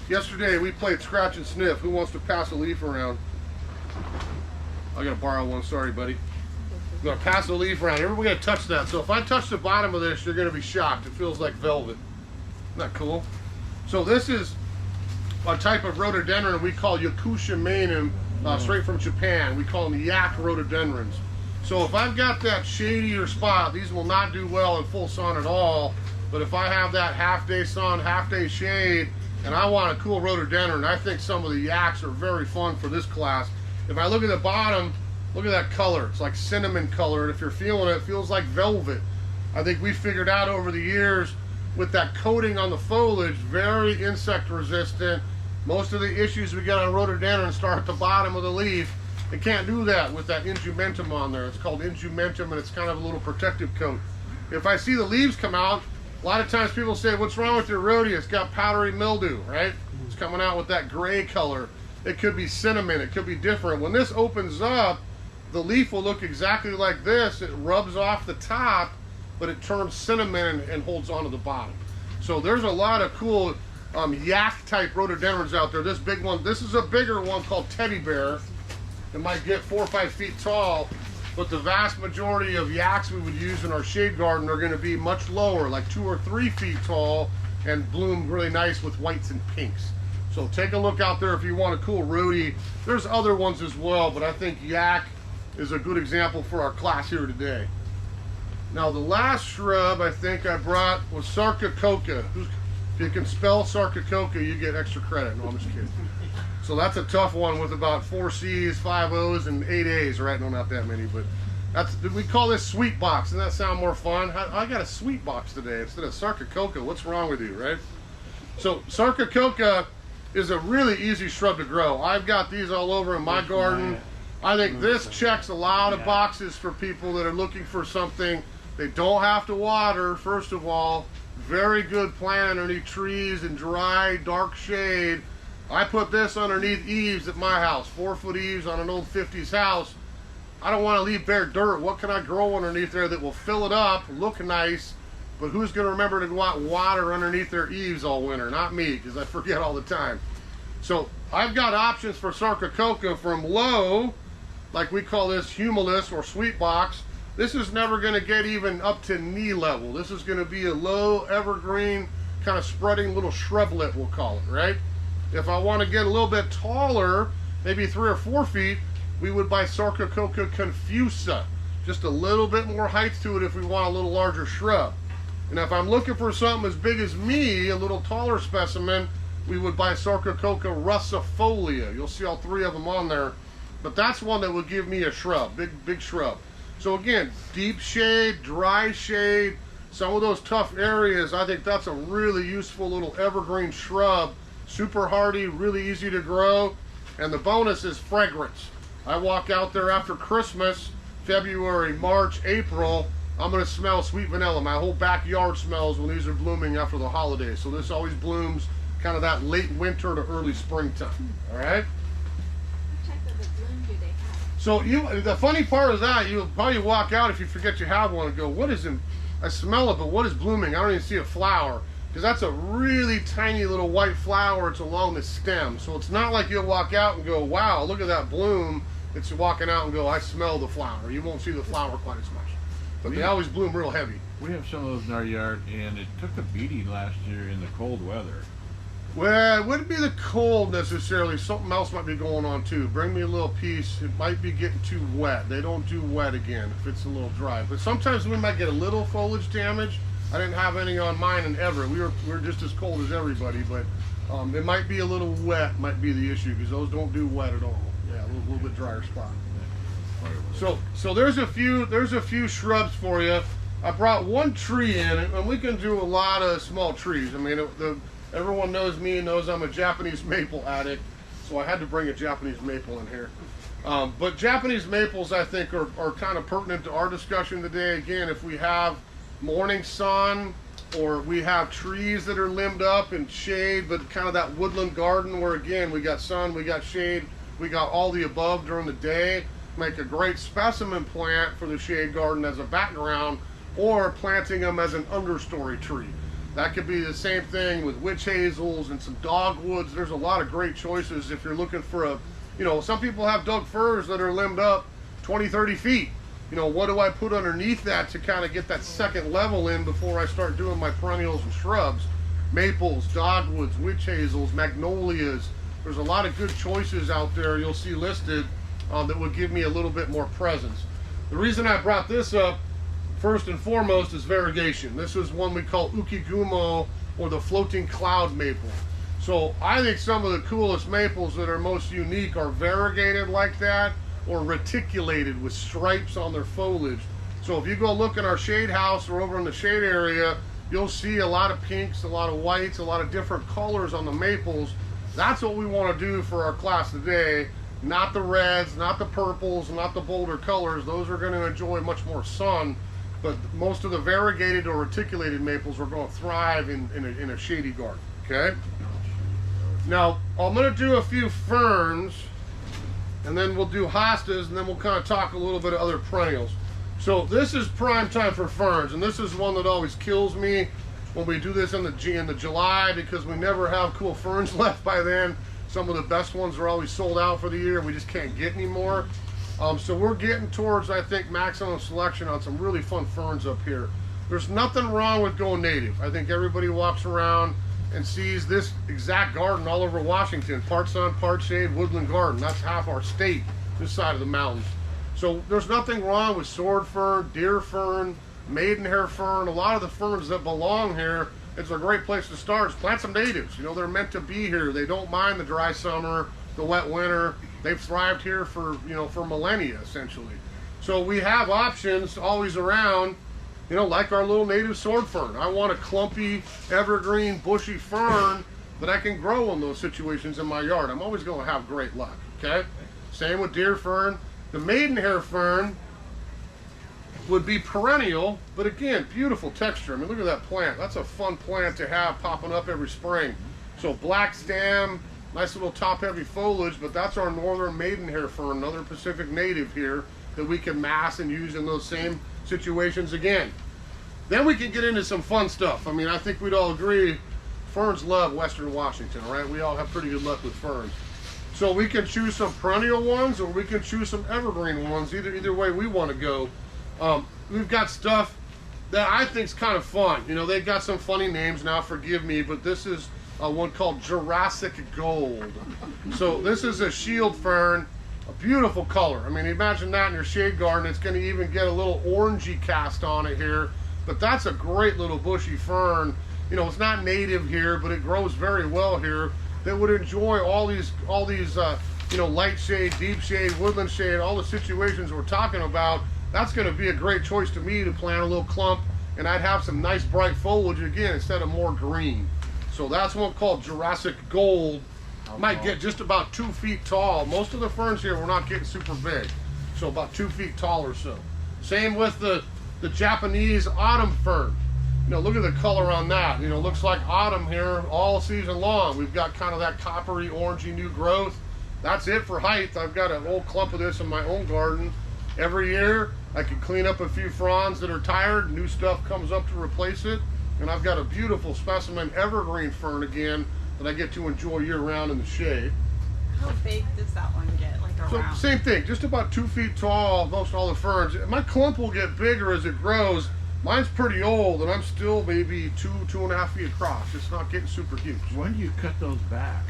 Yesterday we played scratch and sniff. Who wants to pass a leaf around? I gotta borrow one, sorry buddy. I'm gonna pass a leaf around. Everybody gotta touch that. So if I touch the bottom of this, you're gonna be shocked. It feels like velvet. Isn't that cool? So this is a type of rhododendron we call Yakusha manum, straight from Japan. We call them yak rhododendrons. So if I've got that shadier spot, these will not do well in full sun at all. But if I have that half day sun, half day shade, and I want a cool rhododendron, I think some of the yaks are very fun for this class. If I look at the bottom, look at that color. It's like cinnamon color, and if you're feeling it, it feels like velvet. I think we figured out over the years with that coating on the foliage, very insect resistant. Most of the issues we get on rhododendron start at the bottom of the leaf. It can't do that with that injumentum on there. It's called injumentum, and it's kind of a little protective coat. If I see the leaves come out, a lot of times people say, what's wrong with your rhodie? It's got powdery mildew, right? It's coming out with that gray color. It could be cinnamon, it could be different. When this opens up, the leaf will look exactly like this. It rubs off the top, but it turns cinnamon and holds onto the bottom. So there's a lot of cool yak type rhododendrons out there. This big one, this is a bigger one called teddy bear. It might get 4 or 5 feet tall, but the vast majority of yaks we would use in our shade garden are gonna be much lower, like 2 or 3 feet tall, and bloom really nice with whites and pinks. So take a look out there if you want a cool rhodie. There's other ones as well, but I think yak is a good example for our class here today. Now the last shrub I think I brought was Sarcococca. If you can spell Sarcococca, you get extra credit. No, I'm just kidding. So that's a tough one with about 4 C's, 5 O's, and 8 A's, right? No, not that many, but that's, we call this sweet box. Doesn't that sound more fun? I got a sweet box today instead of Sarcococca. What's wrong with you, right? So Sarcococca is a really easy shrub to grow. I've got these all over in my garden. I think this checks a lot of boxes for people that are looking for something. They don't have to water, first of all. Very good plant underneath trees and dry, dark shade. I put this underneath eaves at my house, 4-foot eaves on an old 50s house. I don't want to leave bare dirt. What can I grow underneath there that will fill it up, look nice, but who's going to remember to go out and water underneath their eaves all winter? Not me, because I forget all the time. So I've got options for Sarcococca from low, like we call this humulus or sweet box. This is never going to get even up to knee level. This is going to be a low evergreen kind of spreading little shrublet, we'll call it, right? If I want to get a little bit taller, maybe 3 or 4 feet, we would buy Sarcococca confusa. Just a little bit more height to it if we want a little larger shrub. And if I'm looking for something as big as me, a little taller specimen, we would buy Sarcococca russifolia. You'll see all 3 of them on there. But that's one that would give me a shrub, big shrub. So again, deep shade, dry shade, some of those tough areas, I think that's a really useful little evergreen shrub. Super hardy, really easy to grow. And the bonus is fragrance. I walk out there after Christmas, February, March, April, I'm gonna smell sweet vanilla. My whole backyard smells when these are blooming after the holidays. So this always blooms kind of that late winter to early springtime, all right? What type of a bloom do they have? So the funny part is that you'll probably walk out if you forget you have one and go, what is in, I smell it, but what is blooming? I don't even see a flower. Because that's a really tiny little white flower. It's along the stem. So it's not like you'll walk out and go, wow, look at that bloom. It's walking out and go, I smell the flower. You won't see the flower quite as much. But they always bloom real heavy. We have some of those in our yard, and it took a beating last year in the cold weather. Well, it wouldn't be the cold necessarily. Something else might be going on too. Bring me a little piece. It might be getting too wet. They don't do wet again if it's a little dry. But sometimes we might get a little foliage damage. I didn't have any on mine in ever. We were just as cold as everybody, but it might be a little wet might be the issue because those don't do wet at all. Yeah, a little bit drier spot. So there's a few shrubs for you. I brought one tree in, and we can do a lot of small trees. I mean, everyone knows me and knows I'm a Japanese maple addict, so I had to bring a Japanese maple in here. But Japanese maples, I think, are kind of pertinent to our discussion today. Again, if we have morning sun, or we have trees that are limbed up in shade, but kind of that woodland garden where, again, we got sun, we got shade, we got all the above during the day, make a great specimen plant for the shade garden as a background, or planting them as an understory tree. That could be the same thing with witch hazels and some dogwoods. There's a lot of great choices if you're looking for a, you know, some people have Doug firs that are limbed up 20, 30 feet. You know, what do I put underneath that to kind of get that second level in before I start doing my perennials and shrubs? Maples, dogwoods, witch hazels, magnolias. There's a lot of good choices out there you'll see listed that would give me a little bit more presence. The reason I brought this up, first and foremost, is variegation. This is one we call ukigumo, or the floating cloud maple. So I think some of the coolest maples that are most unique are variegated like that, or reticulated with stripes on their foliage. So if you go look in our shade house or over in the shade area, you'll see a lot of pinks, a lot of whites, a lot of different colors on the maples. That's what we want to do for our class today. Not the reds, not the purples, not the bolder colors. Those are going to enjoy much more sun. But most of the variegated or reticulated maples are going to thrive in a shady garden. Okay? Now, I'm going to do a few ferns, and then we'll do hostas, and then we'll kind of talk a little bit of other perennials. So this is prime time for ferns, and this is one that always kills me when we do this in the July, because we never have cool ferns left by then. Some of the best ones are always sold out for the year. We just can't get any more. So we're getting towards, I think, maximum selection on some really fun ferns up here. There's nothing wrong with going native. I think everybody walks around and sees this exact garden all over Washington. Part sun, part shade, woodland garden. That's half our state, this side of the mountains. So there's nothing wrong with sword fern, deer fern, maidenhair fern. A lot of the ferns that belong here, it's a great place to start. Plant some natives. You know, they're meant to be here. They don't mind the dry summer, the wet winter. They've thrived here for, you know, for millennia, essentially. So we have options always around, you know, like our little native sword fern. I want a clumpy, evergreen, bushy fern that I can grow in those situations in my yard. I'm always going to have great luck, okay? Same with deer fern. The maidenhair fern would be perennial, but again, beautiful texture. I mean, look at that plant. That's a fun plant to have popping up every spring. So black stem, nice little top-heavy foliage, but that's our northern maidenhair fern, another Pacific native here that we can mass and use in those same situations again. Then we can get into some fun stuff. I mean, I think we'd all agree ferns love Western Washington, right? We all have pretty good luck with ferns. So we can choose some perennial ones, or we can choose some evergreen ones, either way we want to go. We've got stuff that I think is kind of fun. You know, they've got some funny names now, forgive me, but this is one called Jurassic Gold. So this is a shield fern, a beautiful color. I mean, imagine that in your shade garden. It's going to even get a little orangey cast on it here, but that's a great little bushy fern. You know, it's not native here, but it grows very well here. That would enjoy all these you know, light shade, deep shade, woodland shade, all the situations we're talking about. That's going to be a great choice to me to plant a little clump, and I'd have some nice bright foliage again instead of more green. So that's one called Jurassic Gold. Might get just about 2 feet tall. Most of the ferns here we're not getting super big, so about 2 feet tall or so. Same with the Japanese autumn fern. You know, look at the color on that. You know, looks like autumn here all season long. We've got kind of that coppery, orangey new growth. That's it for height. I've got an old clump of this in my own garden. Every year, I can clean up a few fronds that are tired. New stuff comes up to replace it. And I've got a beautiful specimen evergreen fern again that I get to enjoy year round in the shade. How big does that one get, like around? So same thing, just about 2 feet tall, most all the ferns. My clump will get bigger as it grows. Mine's pretty old, and I'm still maybe 2.5 feet across. It's not getting super huge. When do you cut those back?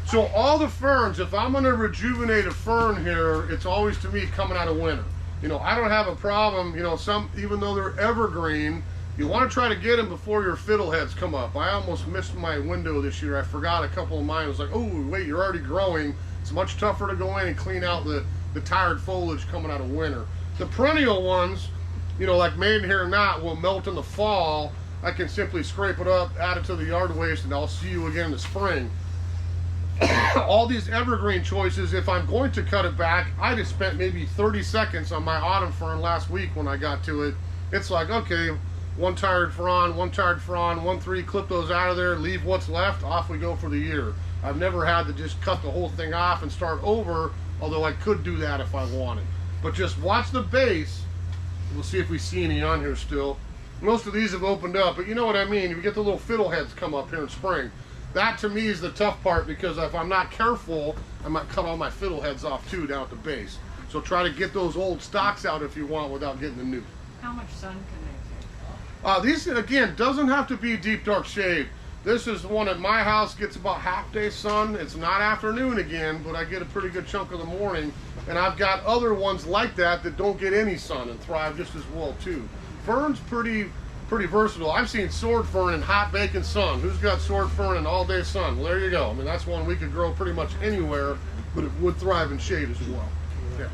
So all the ferns, if I'm going to rejuvenate a fern here, it's always to me coming out of winter. You know, I don't have a problem, you know, even though they're evergreen, you want to try to get them before your fiddleheads come up. I almost missed my window this year. I forgot a couple of mine. I was like, oh, wait, you're already growing. It's much tougher to go in and clean out the tired foliage coming out of winter. The perennial ones, you know, like made here or not, will melt in the fall, I can simply scrape it up, add it to the yard waste, and I'll see you again in the spring. All these evergreen choices, if I'm going to cut it back, I just spent maybe 30 seconds on my autumn fern last week when I got to it. It's like, okay, one tired frond, 1-3, clip those out of there, leave what's left, off we go for the year. I've never had to just cut the whole thing off and start over, although I could do that if I wanted. But just watch the base. We'll see if we see any on here still. Most of these have opened up, but you know what I mean. You get the little fiddleheads come up here in spring. That to me is the tough part, because if I'm not careful, I might cut all my fiddleheads off too down at the base. So try to get those old stocks out if you want without getting the new. How much sun can they take? These, again, doesn't have to be deep dark shade. This is one at my house, gets about half day sun. It's not afternoon again, but I get a pretty good chunk of the morning. And I've got other ones like that that don't get any sun and thrive just as well too. Fern's pretty versatile. I've seen sword fern in hot baking sun. Who's got sword fern in all day sun? Well, there you go. I mean, that's one we could grow pretty much anywhere, but it would thrive in shade as well. Yeah.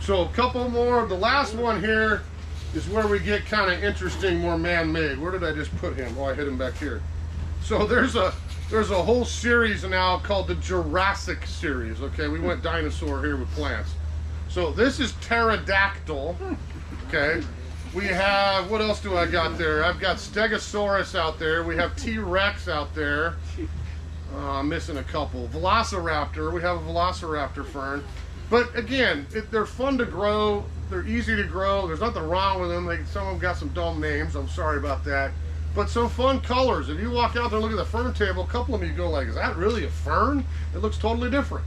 So a couple more. The last one here is where we get kind of interesting, more man-made. Where did I just put him? Oh, I hit him back here. So there's a whole series now called the Jurassic series. Okay, we went dinosaur here with plants. So this is pterodactyl. Okay, we have, what else do I got there? I've got Stegosaurus out there. We have T-Rex out there. I'm missing a couple. Velociraptor. We have a Velociraptor fern. But again, they're fun to grow. They're easy to grow. There's nothing wrong with them. Some of them got some dumb names. I'm sorry about that. But some fun colors. If you walk out there and look at the fern table, a couple of them you go like, is that really a fern? It looks totally different.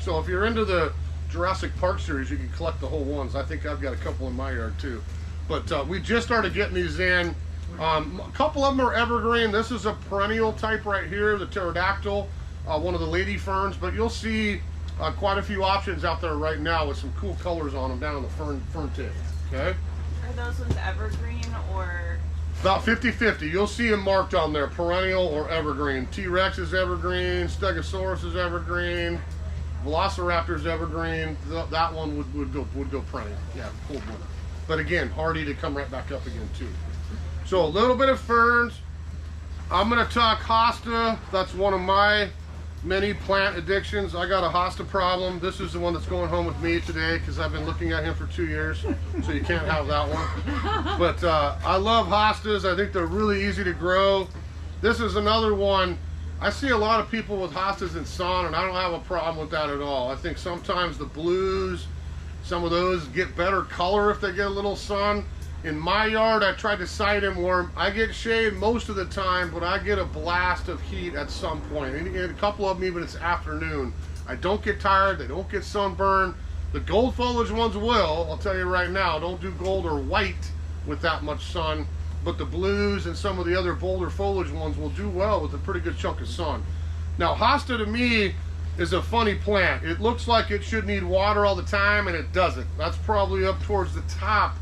So if you're into the Jurassic Park series, you can collect the whole ones. I think I've got a couple in my yard too. But we just started getting these in. A couple of them are evergreen. This is a perennial type right here, the pterodactyl, one of the lady ferns. But you'll see quite a few options out there right now with some cool colors on them down on the fern tip. Okay. Are those ones evergreen or? About 50-50. You'll see them marked on there, perennial or evergreen. T-Rex is evergreen. Stegosaurus is evergreen. Velociraptor is evergreen. That one would go perennial. Yeah, cool one. But again, hardy to come right back up again too. So a little bit of ferns. I'm going to talk Hosta. That's one of my many plant addictions. I got a Hosta problem. This is the one that's going home with me today because I've been looking at him for 2 years. So you can't have that one. But I love Hostas. I think they're really easy to grow. This is another one. I see a lot of people with Hostas in sun, and I don't have a problem with that at all. I think sometimes the blues, some of those get better color if they get a little sun. In my yard, I try to site them where I get shade most of the time, but I get a blast of heat at some point. And a couple of them, even it's afternoon. I don't get tired. They don't get sunburned. The gold foliage ones will. I'll tell you right now, don't do gold or white with that much sun. But the blues and some of the other bolder foliage ones will do well with a pretty good chunk of sun. Now, Hosta to me is a funny plant. It looks like it should need water all the time, and it doesn't. That's probably up towards the top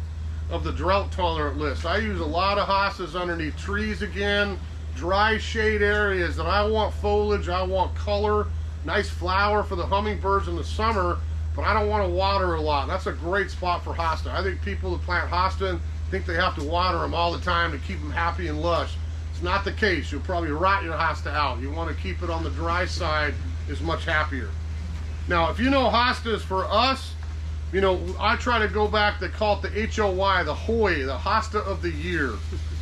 of the drought tolerant list. I use a lot of hostas underneath trees again, dry shade areas that I want foliage, I want color, nice flower for the hummingbirds in the summer, but I don't want to water a lot. That's a great spot for hosta. I think people that plant hosta think they have to water them all the time to keep them happy and lush. It's not the case. You'll probably rot your hosta out. You want to keep it on the dry side, is much happier. Now, if you know hostas for us, you know, I try to go back, they call it the HOY, the HOY, the Hosta of the Year.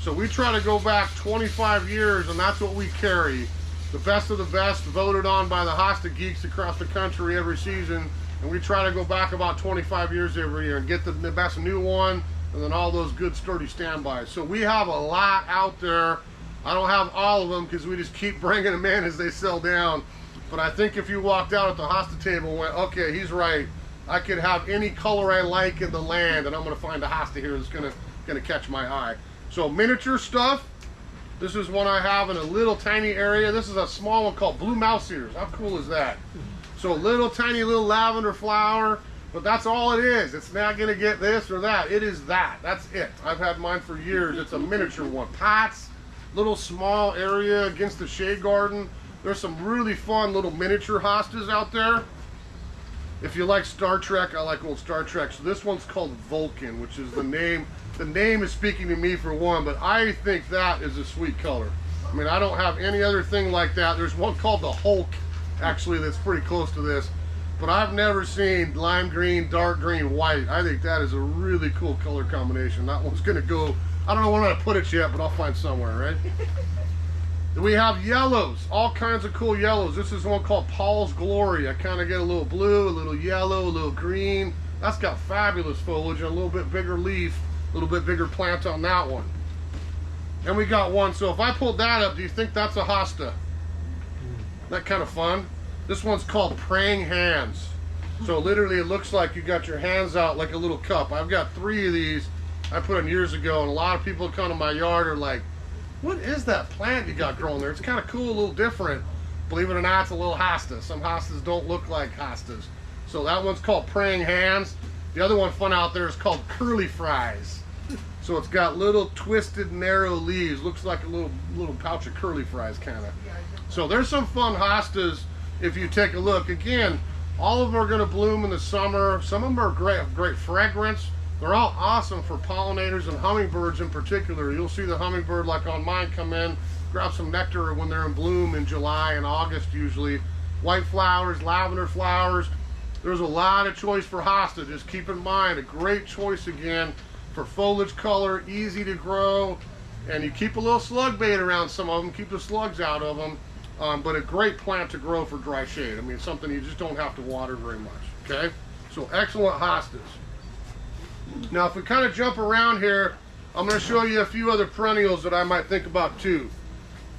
So we try to go back 25 years, and that's what we carry. The best of the best, voted on by the Hosta geeks across the country every season. And we try to go back about 25 years every year and get the best new one, and then all those good sturdy standbys. So we have a lot out there. I don't have all of them because we just keep bringing them in as they sell down. But I think if you walked out at the Hosta table and went, okay, he's right, I could have any color I like in the land, and I'm going to find a hosta here that's going to catch my eye. So miniature stuff. This is one I have in a little tiny area. This is a small one called blue mouse ears. How cool is that? So little tiny little lavender flower, but that's all it is. It's not going to get this or that. It is that. That's it. I've had mine for years. It's a miniature one. Pots, little small area against the shade garden. There's some really fun little miniature hostas out there. If you like Star Trek, I like old Star Trek. So this one's called Vulcan, which is the name. The name is speaking to me for one, but I think that is a sweet color. I mean, I don't have any other thing like that. There's one called the Hulk, actually, that's pretty close to this. But I've never seen lime green, dark green, white. I think that is a really cool color combination. That one's gonna go, I don't know where to put it yet, but I'll find somewhere, right? We have yellows, all kinds of cool yellows. This is one called Paul's Glory. I kind of get a little blue, a little yellow, a little green. That's got fabulous foliage and a little bit bigger leaf, a little bit bigger plant on that one. And we got one, so if I pulled that up, do you think that's a hosta? That kind of fun? This one's called Praying Hands. So literally it looks like you got your hands out like a little cup. I've got 3 of these I put in years ago, and a lot of people come to my yard are like, what is that plant you got growing there? It's kind of cool, a little different. Believe it or not, it's a little hosta. Some hostas don't look like hostas. So that one's called Praying Hands. The other one fun out there is called Curly Fries. So it's got little twisted, narrow leaves. Looks like a little pouch of curly fries, kind of. So there's some fun hostas if you take a look. Again, all of them are going to bloom in the summer. Some of them are great fragrance. They're all awesome for pollinators and hummingbirds in particular. You'll see the hummingbird, like on mine, come in, grab some nectar when they're in bloom in July and August usually. White flowers, lavender flowers. There's a lot of choice for hosta. Just keep in mind, a great choice again for foliage color, easy to grow, and you keep a little slug bait around some of them, keep the slugs out of them, but a great plant to grow for dry shade. I mean, something you just don't have to water very much, okay? So excellent hostas. Now, if we kind of jump around here, I'm going to show you a few other perennials that I might think about too.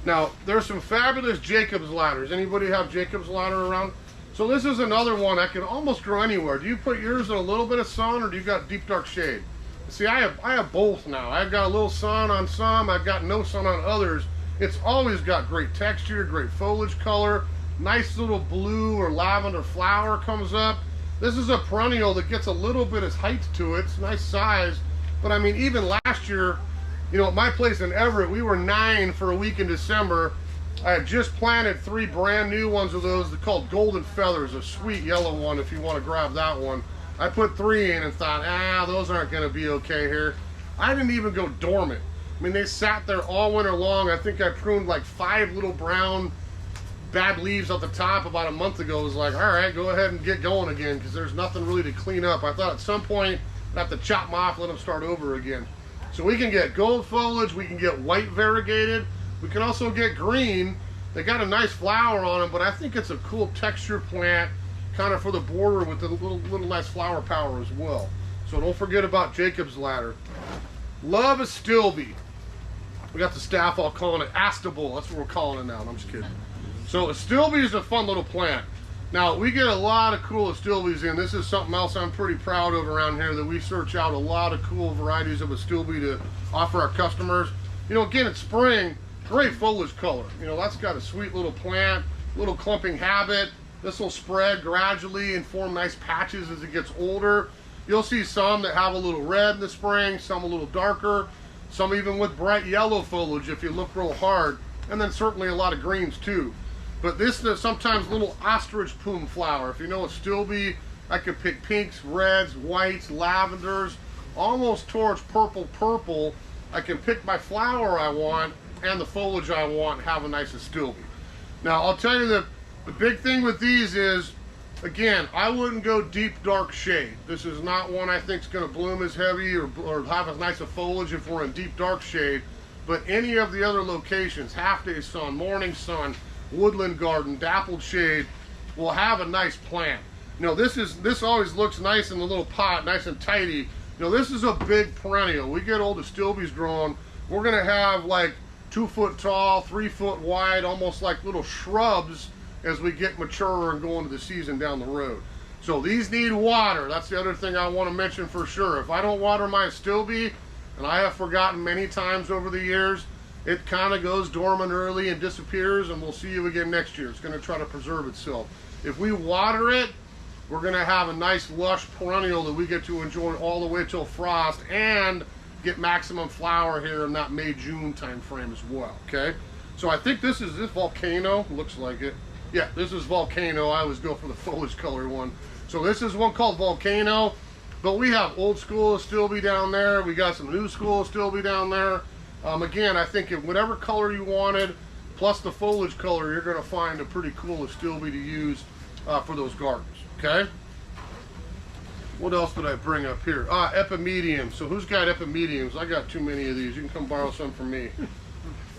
Now, there's some fabulous Jacob's ladders. Anybody have Jacob's ladder around? So this is another one that can almost grow anywhere. Do you put yours in a little bit of sun, or do you got deep dark shade? See, I have both now. I've got a little sun on some, I've got no sun on others. It's always got great texture, great foliage color, nice little blue or lavender flower comes up. This is a perennial that gets a little bit of height to it. It's a nice size. But I mean, even last year, you know, at my place in Everett, we were 9 for a week in December. I had just planted 3 brand new ones of those called Golden Feathers, a sweet yellow one if you want to grab that one. I put 3 in and thought, those aren't going to be okay here. I didn't even go dormant. I mean, they sat there all winter long. I think I pruned like 5 little brown bad leaves at the top about a month ago. It was like, all right, go ahead and get going again, because there's nothing really to clean up. I thought at some point I'd have to chop them off, let them start over again. So we can get gold foliage, we can get white variegated, we can also get green. They got a nice flower on them, but I think it's a cool texture plant, kind of for the border with a little nice flower power as well. So don't forget about Jacob's ladder. Love Astilbe. We got the staff all calling it Astable. That's what we're calling it now. I'm just kidding. So Astilbe is a fun little plant. Now, we get a lot of cool Astilbes in. This is something else I'm pretty proud of around here, that we search out a lot of cool varieties of Astilbe to offer our customers. You know, again, it's spring, great foliage color. You know, that's got a sweet little plant, little clumping habit. This will spread gradually and form nice patches as it gets older. You'll see some that have a little red in the spring, some a little darker, some even with bright yellow foliage if you look real hard, and then certainly a lot of greens too. But this is sometimes little ostrich plume flower. If you know Astilbe, I could pick pinks, reds, whites, lavenders, almost towards purple. I can pick my flower I want and the foliage I want and have a nice Astilbe. Now, I'll tell you that the big thing with these is, again, I wouldn't go deep dark shade. This is not one I think is going to bloom as heavy or have as nice a foliage if we're in deep dark shade. But any of the other locations, half day sun, morning sun, woodland garden, dappled shade, will have a nice plant. You know, this always looks nice in the little pot, nice and tidy. You know, this is a big perennial. We get old Astilbes growing, we're gonna have like 2 foot tall, 3 foot wide, almost like little shrubs as we get mature and go into the season down the road. So these need water. That's the other thing I want to mention for sure. If I don't water my Astilbe, and I have forgotten many times over the years, it kind of goes dormant early and disappears, and we'll see you again next year. It's going to try to preserve itself. If we water it, we're going to have a nice lush perennial that we get to enjoy all the way till frost and get maximum flower here in that May-June time frame as well, okay? So I think this Volcano, looks like it. Yeah, this is Volcano. I always go for the foliage color one. So this is one called Volcano, but we have old school still be down there. We got some new school still be down there. Again, I think if whatever color you wanted, plus the foliage color, you're gonna find a pretty cool astilbe to use for those gardens, okay? What else did I bring up here? Epimediums. So who's got epimediums? I got too many of these. You can come borrow some from me.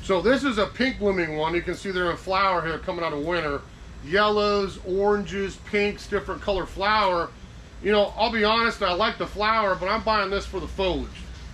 So this is a pink blooming one. You can see they're in flower here coming out of winter. Yellows, oranges, pinks, different color flower. You know, I'll be honest, I like the flower, but I'm buying this for the foliage.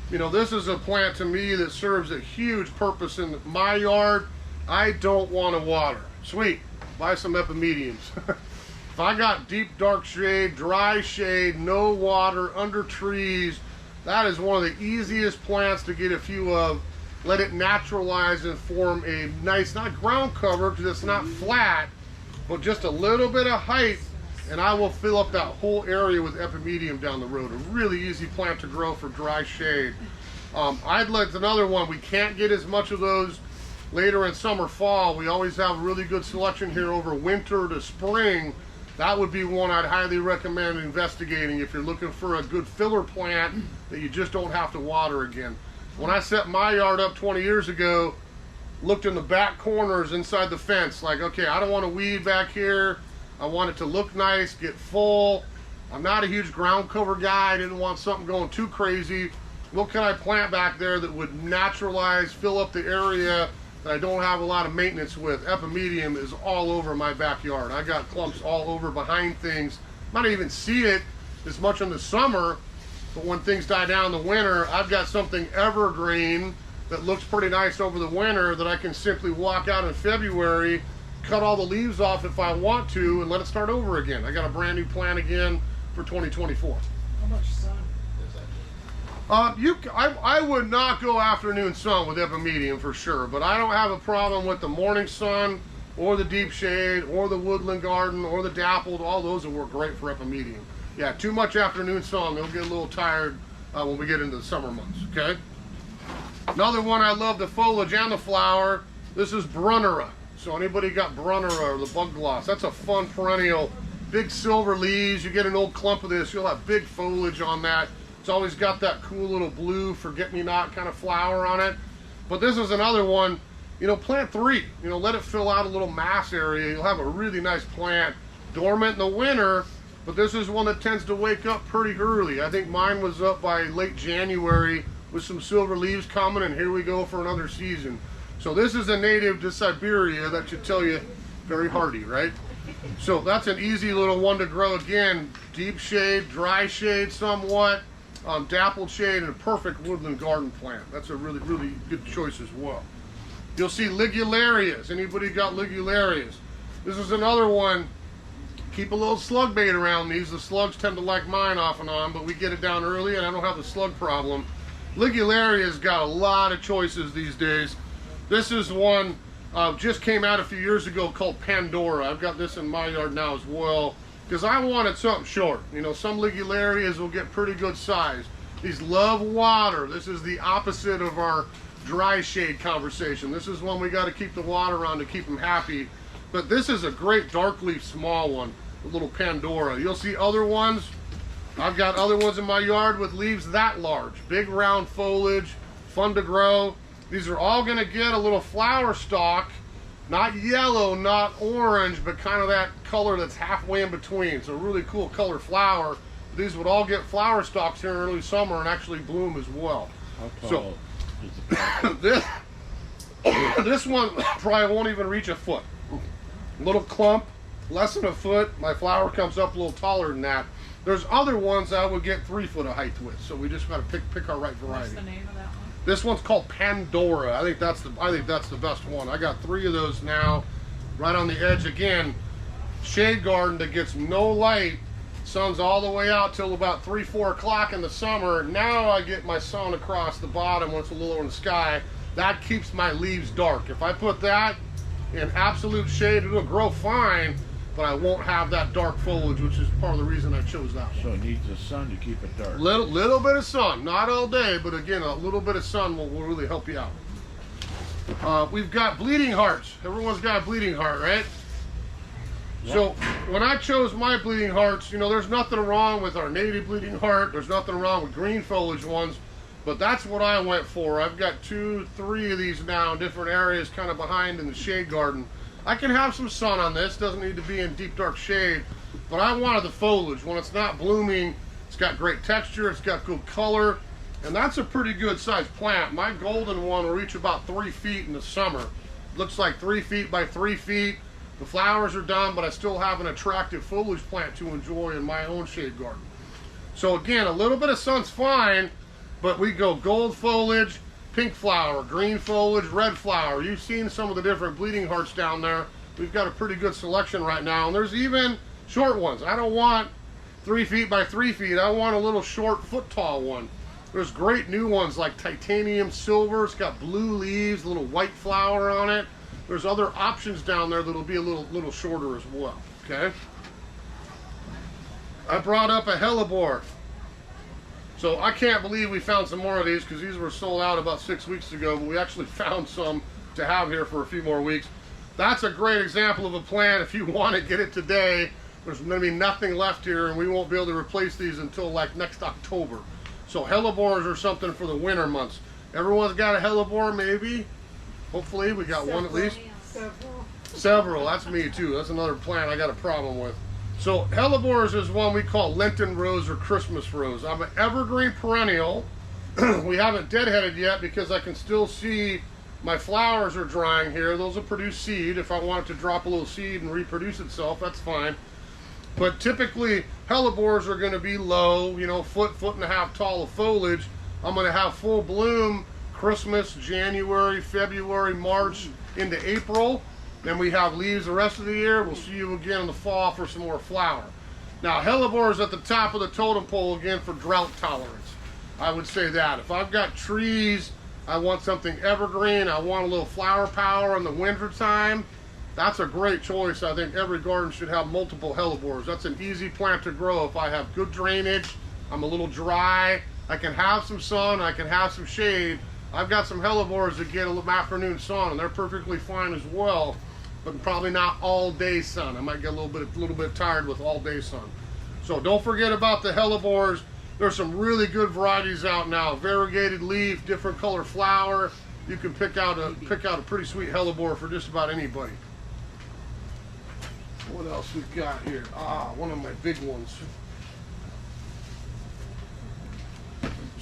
You know, this is a plant to me that serves a huge purpose in my yard. I don't want to water. Sweet, buy some epimediums. If I got deep dark shade, dry shade, no water, under trees, that is one of the easiest plants to get a few of. Let it naturalize and form a nice, not ground cover because it's not flat, but just a little bit of height, and I will fill up that whole area with epimedium down the road. A really easy plant to grow for dry shade. I'd like another one. We can't get as much of those later in summer, fall. We always have really good selection here over winter to spring. That would be one I'd highly recommend investigating if you're looking for a good filler plant that you just don't have to water again. When I set my yard up 20 years ago, looked in the back corners inside the fence, like, okay, I don't want to weed back here. I want it to look nice, get full. I'm not a huge ground cover guy. I didn't want something going too crazy. What can I plant back there that would naturalize, fill up the area that I don't have a lot of maintenance with? Epimedium is all over my backyard. I got clumps all over behind things. Might not even see it as much in the summer, but when things die down in the winter, I've got something evergreen that looks pretty nice over the winter that I can simply walk out in February, cut all the leaves off if I want to, and let it start over again. I got a brand new plant again for 2024. How much sun is that? I would not go afternoon sun with epimedium for sure, but I don't have a problem with the morning sun or the deep shade or the woodland garden or the dappled. All those will work great for epimedium. Yeah, too much afternoon sun, they'll get a little tired when we get into the summer months, okay? Another one I love, the foliage and the flower. This is Brunnera. So anybody got Brunnera or the bug gloss? That's a fun perennial. Big silver leaves. You get an old clump of this, you'll have big foliage on that. It's always got that cool little blue forget-me-not kind of flower on it. But this is another one, you know, plant 3. You know, let it fill out a little mass area. You'll have a really nice plant. Dormant in the winter, but this is one that tends to wake up pretty early. I think mine was up by late January with some silver leaves coming, and here we go for another season. So this is a native to Siberia. That should tell you very hardy, right? So that's an easy little one to grow. Again, deep shade, dry shade somewhat, dappled shade, and a perfect woodland garden plant. That's a really, really good choice as well. You'll see ligularias. Anybody got ligularias? This is another one. Keep a little slug bait around these. The slugs tend to like mine off and on, but we get it down early and I don't have the slug problem. Ligularia's got a lot of choices these days. This is one just came out a few years ago called Pandora. I've got this in my yard now as well because I wanted something short. You know, some ligularias will get pretty good size. These love water. This is the opposite of our dry shade conversation. This is one we got to keep the water on to keep them happy. But this is a great dark leaf small one, a little Pandora. You'll see other ones. I've got other ones in my yard with leaves that large. Big round foliage, fun to grow. These are all gonna get a little flower stalk, not yellow, not orange, but kind of that color that's halfway in between. It's a really cool color flower. These would all get flower stalks here in early summer and actually bloom as well. How tall is the plant? This one probably won't even reach a foot. Little clump, less than a foot. My flower comes up a little taller than that. There's other ones I would get 3 foot of height with, so we just got to pick our right variety. What's the name of that one? This one's called Pandora. I think that's the best one. I got 3 of those now, right on the edge. Again, shade garden that gets no light. Sun's all the way out till about 3-4 o'clock in the summer. Now I get my sun across the bottom when it's a little in the sky. That keeps my leaves dark. If I put that in absolute shade, it'll grow fine, but I won't have that dark foliage, which is part of the reason I chose that one. So it needs the sun to keep it dark. Little bit of sun, not all day, but again, a little bit of sun will really help you out. We've got bleeding hearts. Everyone's got a bleeding heart, right? So when I chose my bleeding hearts, you know, there's nothing wrong with our native bleeding heart. There's nothing wrong with green foliage ones, but that's what I went for. I've got 2, 3 of these now in different areas kind of behind in the shade garden. I can have some sun on this, doesn't need to be in deep dark shade, but I wanted the foliage. When it's not blooming, it's got great texture, it's got good color, and that's a pretty good sized plant. My golden one will reach about 3 feet in the summer. Looks like 3 feet by 3 feet. The flowers are done, but I still have an attractive foliage plant to enjoy in my own shade garden. So again, a little bit of sun's fine, but we go gold foliage, pink flower, green foliage, red flower. You've seen some of the different bleeding hearts down there. We've got a pretty good selection right now, and there's even short ones. I don't want 3 feet by 3 feet. I want a little short, foot tall one. There's great new ones like titanium silver. It's got blue leaves, a little white flower on it. There's other options down there that'll be a little shorter as well, okay? I brought up a hellebore. So I can't believe we found some more of these because these were sold out about 6 weeks ago, but we actually found some to have here for a few more weeks. That's a great example of a plant. If you want to get it today, there's going to be nothing left here, and we won't be able to replace these until like next October. So hellebores are something for the winter months. Everyone's got a hellebore, maybe? Hopefully, we got one at least. Several. That's me too. That's another plant I got a problem with. So hellebores is one we call Lenten rose or Christmas rose. I'm an evergreen perennial. We haven't deadheaded yet because I can still see my flowers are drying here. Those will produce seed. If I want it to drop a little seed and reproduce itself, that's fine. But typically, hellebores are going to be low, you know, foot and a half tall of foliage. I'm going to have full bloom Christmas, January, February, March, into April. Then we have leaves the rest of the year. We'll see you again in the fall for some more flower. Now, hellebore is at the top of the totem pole again for drought tolerance. I would say that. If I've got trees, I want something evergreen, I want a little flower power in the winter time, that's a great choice. I think every garden should have multiple hellebores. That's an easy plant to grow. If I have good drainage, I'm a little dry, I can have some sun, I can have some shade. I've got some hellebores that get a little afternoon sun, and they're perfectly fine as well, but probably not all day sun. I might get a little bit tired with all day sun. So don't forget about the hellebores. There's some really good varieties out now. Variegated leaf, different color flower. You can pick out a pretty sweet hellebore for just about anybody. What else we got here? One of my big ones.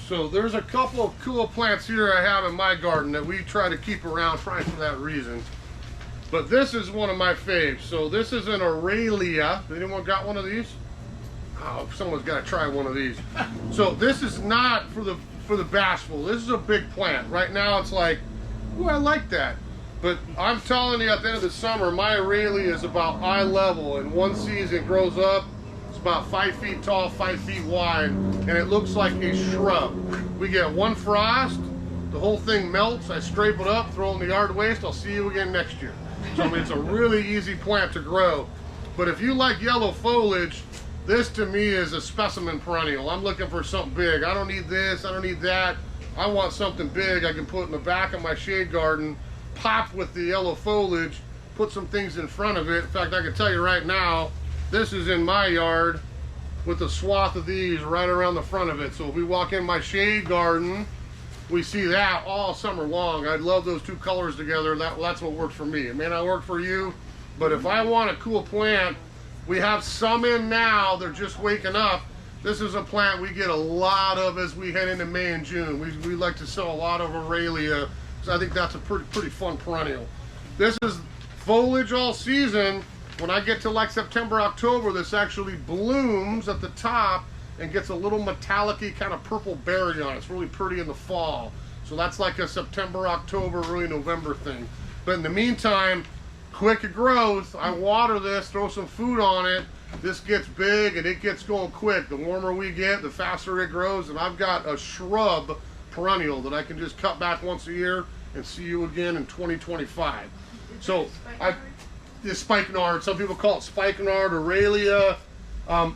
So there's a couple of cool plants here I have in my garden that we try to keep around probably for that reason. But this is one of my faves. So this is an Aurelia. Anyone got one of these? Oh, someone's got to try one of these. So this is not for the bashful. This is a big plant. Right now it's like, ooh, I like that. But I'm telling you, at the end of the summer, my Aurelia is about eye level. In one season, it grows up. It's about 5 feet tall, 5 feet wide, and it looks like a shrub. We get one frost, the whole thing melts. I scrape it up, throw it in the yard waste. I'll see you again next year. So I mean, it's a really easy plant to grow. But if you like yellow foliage, this to me is a specimen perennial. I'm looking for something big. I don't need this, I don't need that. I want something big I can put in the back of my shade garden, pop with the yellow foliage, put some things in front of it. In fact, I can tell you right now, this is in my yard with a swath of these right around the front of it. So if we walk in my shade garden, we see that all summer long. I love those two colors together. That's what works for me. It may not work for you, but if I want a cool plant, we have some in now. They're just waking up. This is a plant we get a lot of as we head into May and June. We like to sell a lot of Aurelia, so I think that's a pretty fun perennial. This is foliage all season. When I get to like September, October, this actually blooms at the top and gets a little metallic-y kind of purple berry on it. It's really pretty in the fall. So that's like a September, October, early November thing. But in the meantime, quick growth. I water this, throw some food on it. This gets big and it gets going quick. The warmer we get, the faster it grows. And I've got a shrub perennial that I can just cut back once a year and see you again in 2025. So this spikenard, some people call it spikenard, Aurelia.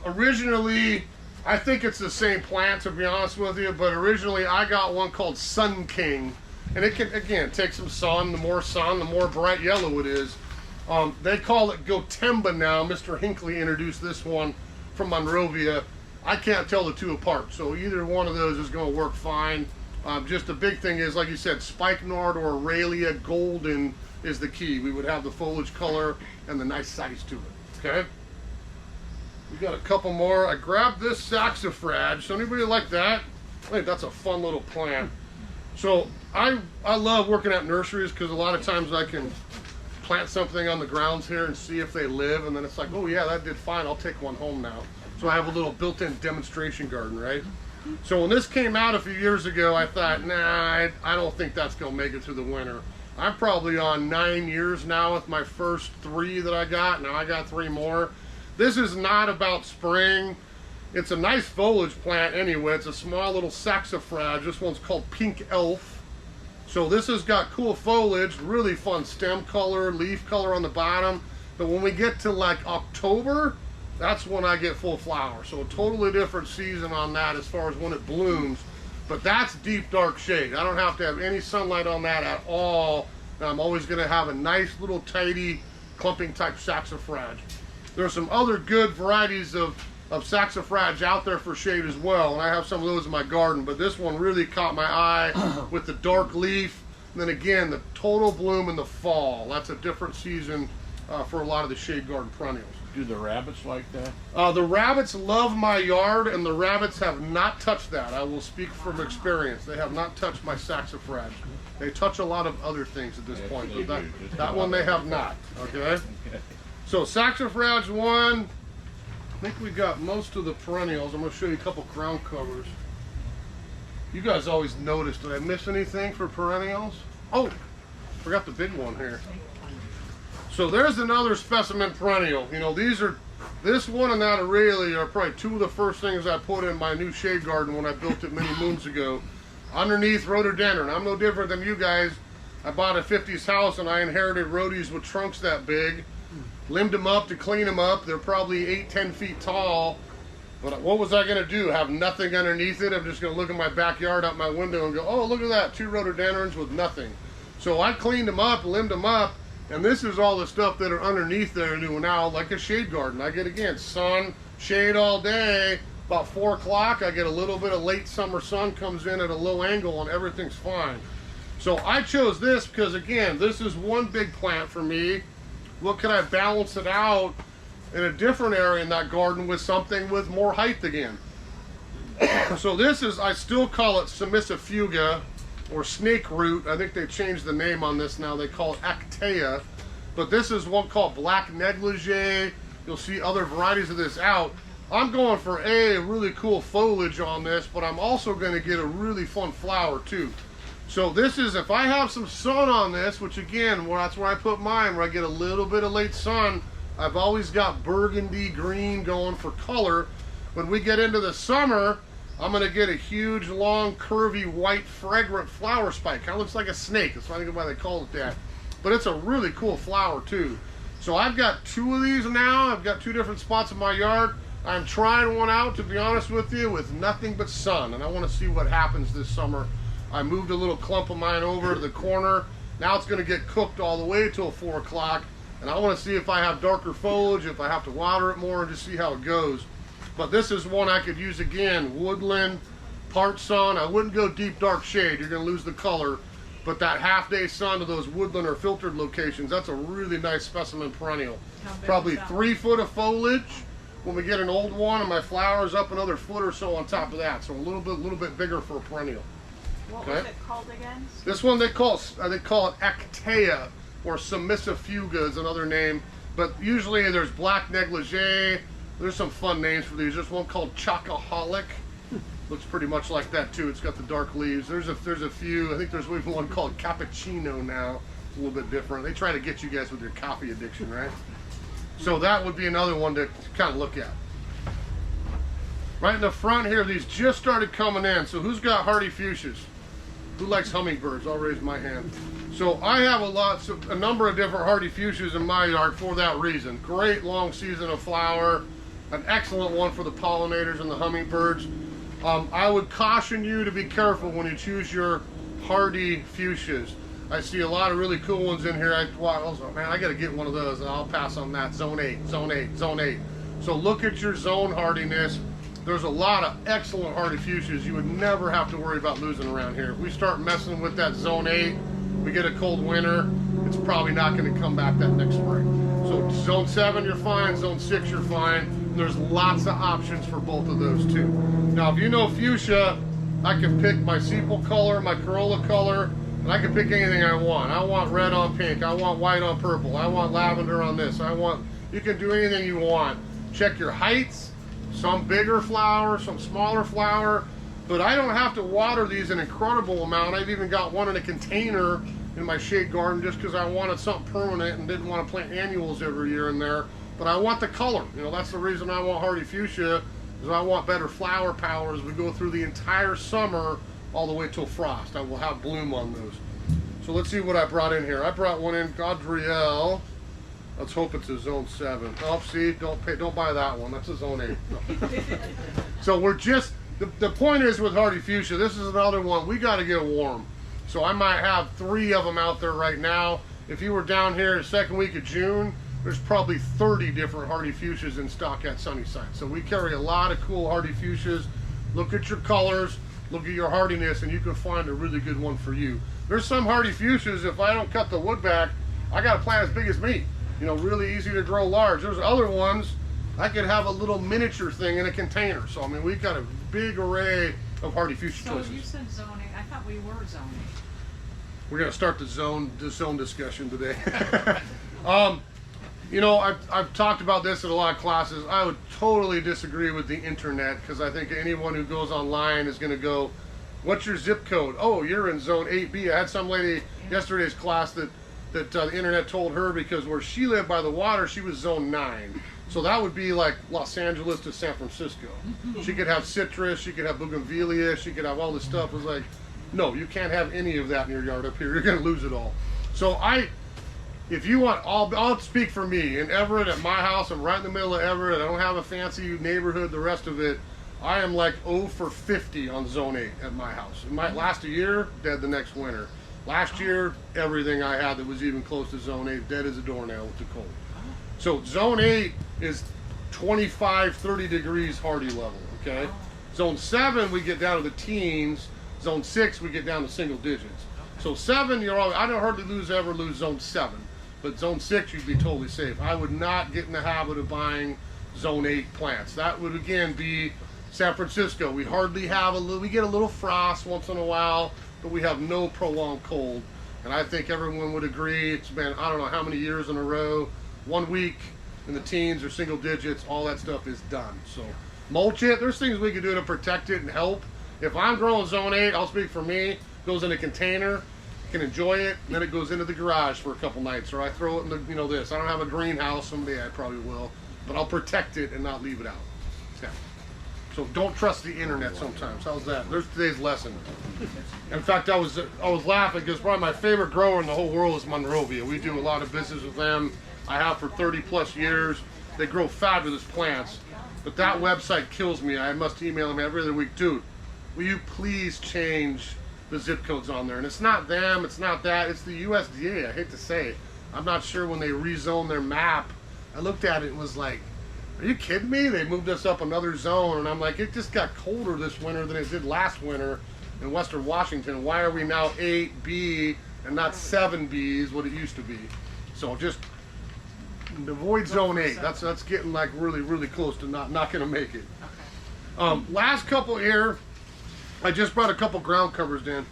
Originally, I think it's the same plant, to be honest with you, but originally I got one called Sun King. And it can, again, take some sun. The more bright yellow it is. They call it Gotemba now. Mr. Hinckley introduced this one from Monrovia. I can't tell the two apart, so either one of those is going to work fine. Just the big thing is, like you said, spikenard or Aurelia golden is the key. We would have the foliage color and the nice size to it, okay? We got a couple more. I grabbed this saxifrage. So anybody like that? I think that's a fun little plant. So I love working at nurseries because a lot of times I can plant something on the grounds here and see if they live, and then it's like, oh yeah, that did fine, I'll take one home now. So I have a little built-in demonstration garden, right? So when this came out a few years ago, I thought, nah, I don't think that's gonna make it through the winter. I'm probably on 9 years now with my first 3 that I got. Now I got 3 more. This is not about spring. It's a nice foliage plant anyway. It's a small little saxifrage. This one's called Pink Elf. So this has got cool foliage, really fun stem color, leaf color on the bottom. But when we get to like October, that's when I get full flower. So a totally different season on that as far as when it blooms. But that's deep dark shade. I don't have to have any sunlight on that at all. And I'm always gonna have a nice little tidy clumping type saxifrage. There's some other good varieties of saxifrage out there for shade as well, and I have some of those in my garden, but this one really caught my eye with the dark leaf, and then again, the total bloom in the fall. That's a different season for a lot of the shade garden perennials. Do the rabbits like that? The rabbits love my yard, and the rabbits have not touched that. I will speak from experience. They have not touched my saxifrage. They touch a lot of other things at this point, but that one they have not, okay? So saxifrage 1. I think we got most of the perennials. I'm going to show you a couple crown covers. You guys always notice. Did I miss anything for perennials? Oh, forgot the big one here. So there's another specimen perennial. You know, this one and that Aurelia are probably 2 of the first things I put in my new shade garden when I built it many moons ago. Underneath rhododendron. I'm no different than you guys. I bought a 50s house and I inherited rhodies with trunks that big. Limbed them up to clean them up. They're probably 8-10 feet tall. But what was I going to do? Have nothing underneath it? I'm just going to look at my backyard out my window and go, oh, look at that, 2 rhododendrons with nothing. So I cleaned them up, limbed them up, and this is all the stuff that are underneath there now, like a shade garden. I get, again, sun, shade all day. About 4 o'clock, I get a little bit of late summer sun comes in at a low angle and everything's fine. So I chose this because, again, this is one big plant for me. What can I balance it out in a different area in that garden with something with more height again? So this is, I still call it Fuchsia or snake root. I think they changed the name on this now. They call it Actea. But this is one called black negligee. You'll see other varieties of this out. I'm going for a really cool foliage on this, but I'm also going to get a really fun flower too. So this is, if I have some sun on this, which again, that's where I put mine, where I get a little bit of late sun, I've always got burgundy green going for color. When we get into the summer, I'm gonna get a huge, long, curvy, white, fragrant flower spike. Kind of looks like a snake, that's why they call it that. But it's a really cool flower too. So I've got 2 of these now. I've got 2 different spots in my yard. I'm trying one out, to be honest with you, with nothing but sun, and I wanna see what happens this summer. I moved a little clump of mine over to the corner. Now it's going to get cooked all the way till 4 o'clock. And I want to see if I have darker foliage, if I have to water it more, and just see how it goes. But this is one I could use again. Woodland, part sun. I wouldn't go deep dark shade. You're going to lose the color. But that half-day sun to those woodland or filtered locations, that's a really nice specimen perennial. Probably 3 foot of foliage. When we get an old one and my flowers up another foot or so on top of that. So a little bit bigger for a perennial. What was it called again? This one they call it Actea, or Fuchsia is another name. But usually there's black negligee. There's some fun names for these. There's one called Chocoholic. Looks pretty much like that too. It's got the dark leaves. There's a few. I think there's even one called Cappuccino now. It's a little bit different. They try to get you guys with your coffee addiction, right? So that would be another one to kind of look at. Right in the front here, these just started coming in. So who's got hardy fuchsias? Who likes hummingbirds? I'll raise my hand. So I have a number of different hardy fuchsias in my yard for that reason. Great long season of flower, an excellent one for the pollinators and the hummingbirds. I would caution you to be careful when you choose your hardy fuchsias. I see a lot of really cool ones in here. I was like, man, I got to get one of those, and I'll pass on that. Zone 8, Zone 8, Zone 8. So look at your zone hardiness. There's a lot of excellent hardy fuchsias you would never have to worry about losing around here. If we start messing with that Zone 8, we get a cold winter, it's probably not going to come back that next spring. So Zone 7, you're fine. Zone 6, you're fine. And there's lots of options for both of those too. Now, if you know fuchsia, I can pick my sepal color, my corolla color, and I can pick anything I want. I want red on pink. I want white on purple. I want lavender on this. You can do anything you want. Check your heights. Some bigger flower, some smaller flower. But I don't have to water these an incredible amount. I've even got one in a container in my shade garden just because I wanted something permanent and didn't want to plant annuals every year in there. But I want the color. You know, that's the reason I want hardy fuchsia, is I want better flower power as we go through the entire summer all the way till frost. I will have bloom on those. So let's see what I brought in here. I brought one in, Gaudriel. Let's hope it's a Zone 7. Oh, see, don't buy that one. That's a Zone 8. No. So we're just, the point is with hardy fuchsia, this is another one, we got to get warm. So I might have 3 of them out there right now. If you were down here the second week of June, there's probably 30 different hardy fuchsias in stock at Sunnyside. So we carry a lot of cool hardy fuchsias. Look at your colors, look at your hardiness, and you can find a really good one for you. There's some hardy fuchsias, if I don't cut the wood back, I got a plant as big as me. You know, really easy to grow large. There's other ones, I could have a little miniature thing in a container. So, I mean, we've got a big array of hardy fuchsia choices. So you said zoning, I thought we were zoning. We're gonna start the zone discussion today. You know, I've talked about this at a lot of classes. I would totally disagree with the internet, because I think anyone who goes online is gonna go, what's your zip code? Oh, you're in Zone 8B. I had some lady yesterday's class that the internet told her because where she lived by the water, she was Zone 9. So that would be like Los Angeles to San Francisco. She could have citrus, she could have bougainvillea, she could have all this stuff. It was like, no, you can't have any of that in your yard up here. You're gonna lose it all. So if you want, I'll speak for me. In Everett, at my house, I'm right in the middle of Everett. I don't have a fancy neighborhood, the rest of it. I am like 0 for 50 on Zone 8 at my house. It might last a year, dead the next winter. Last year, everything I had that was even close to Zone 8, dead as a doornail with the cold. So Zone 8 is 25, 30 degrees hardy level, okay? Zone 7, we get down to the teens. Zone 6, we get down to single digits. So 7, I don't hardly ever lose Zone 7. But Zone 6, you'd be totally safe. I would not get in the habit of buying Zone 8 plants. That would, again, be San Francisco. We hardly have we get a little frost once in a while, but we have no prolonged cold. And I think everyone would agree, it's been, I don't know how many years in a row, 1 week in the teens or single digits, all that stuff is done. So mulch it. There's things we can do to protect it and help. If I'm growing Zone 8, I'll speak for me, goes in a container, can enjoy it, and then it goes into the garage for a couple nights, or I throw it in the, this. I don't have a greenhouse, someday I probably will, but I'll protect it and not leave it out. Yeah. So don't trust the internet sometimes. How's that? There's today's lesson. In fact, I was laughing because probably my favorite grower in the whole world is Monrovia. We do a lot of business with them. I have for 30 plus years. They grow fabulous plants, but that website kills me. I must email them every other week. Dude, will you please change the zip codes on there? And it's not them, it's not that, it's the USDA. I hate to say it. I'm not sure when they rezoned their map. I looked at it and was like, are you kidding me? They moved us up another zone, and I'm like, it just got colder this winter than it did last winter in Western Washington. Why are we now 8B and not 7B is what it used to be? So just avoid Zone 8. That's getting like really, really close to not gonna make it. Last couple here, I just brought a couple ground covers in.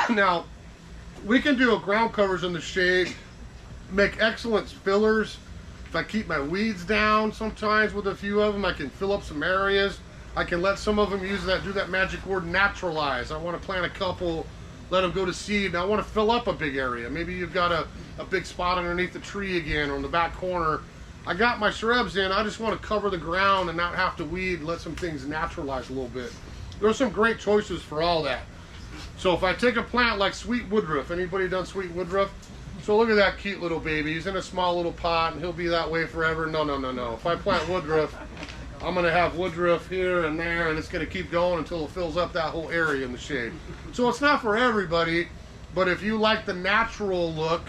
Now, we can do ground covers in the shade, make excellent fillers. If I keep my weeds down sometimes with a few of them, I can fill up some areas. I can let some of them do that magic word, naturalize. I want to plant a couple, let them go to seed, and I want to fill up a big area. Maybe you've got a big spot underneath the tree again, or in the back corner. I got my shrubs in, I just want to cover the ground and not have to weed, let some things naturalize a little bit. There's some great choices for all that. So if I take a plant like sweet woodruff, anybody done sweet woodruff? So look at that cute little baby. He's in a small little pot and he'll be that way forever. No, no, no, no. If I plant woodruff, I'm gonna have woodruff here and there, and it's gonna keep going until it fills up that whole area in the shade. So it's not for everybody, But if you like the natural look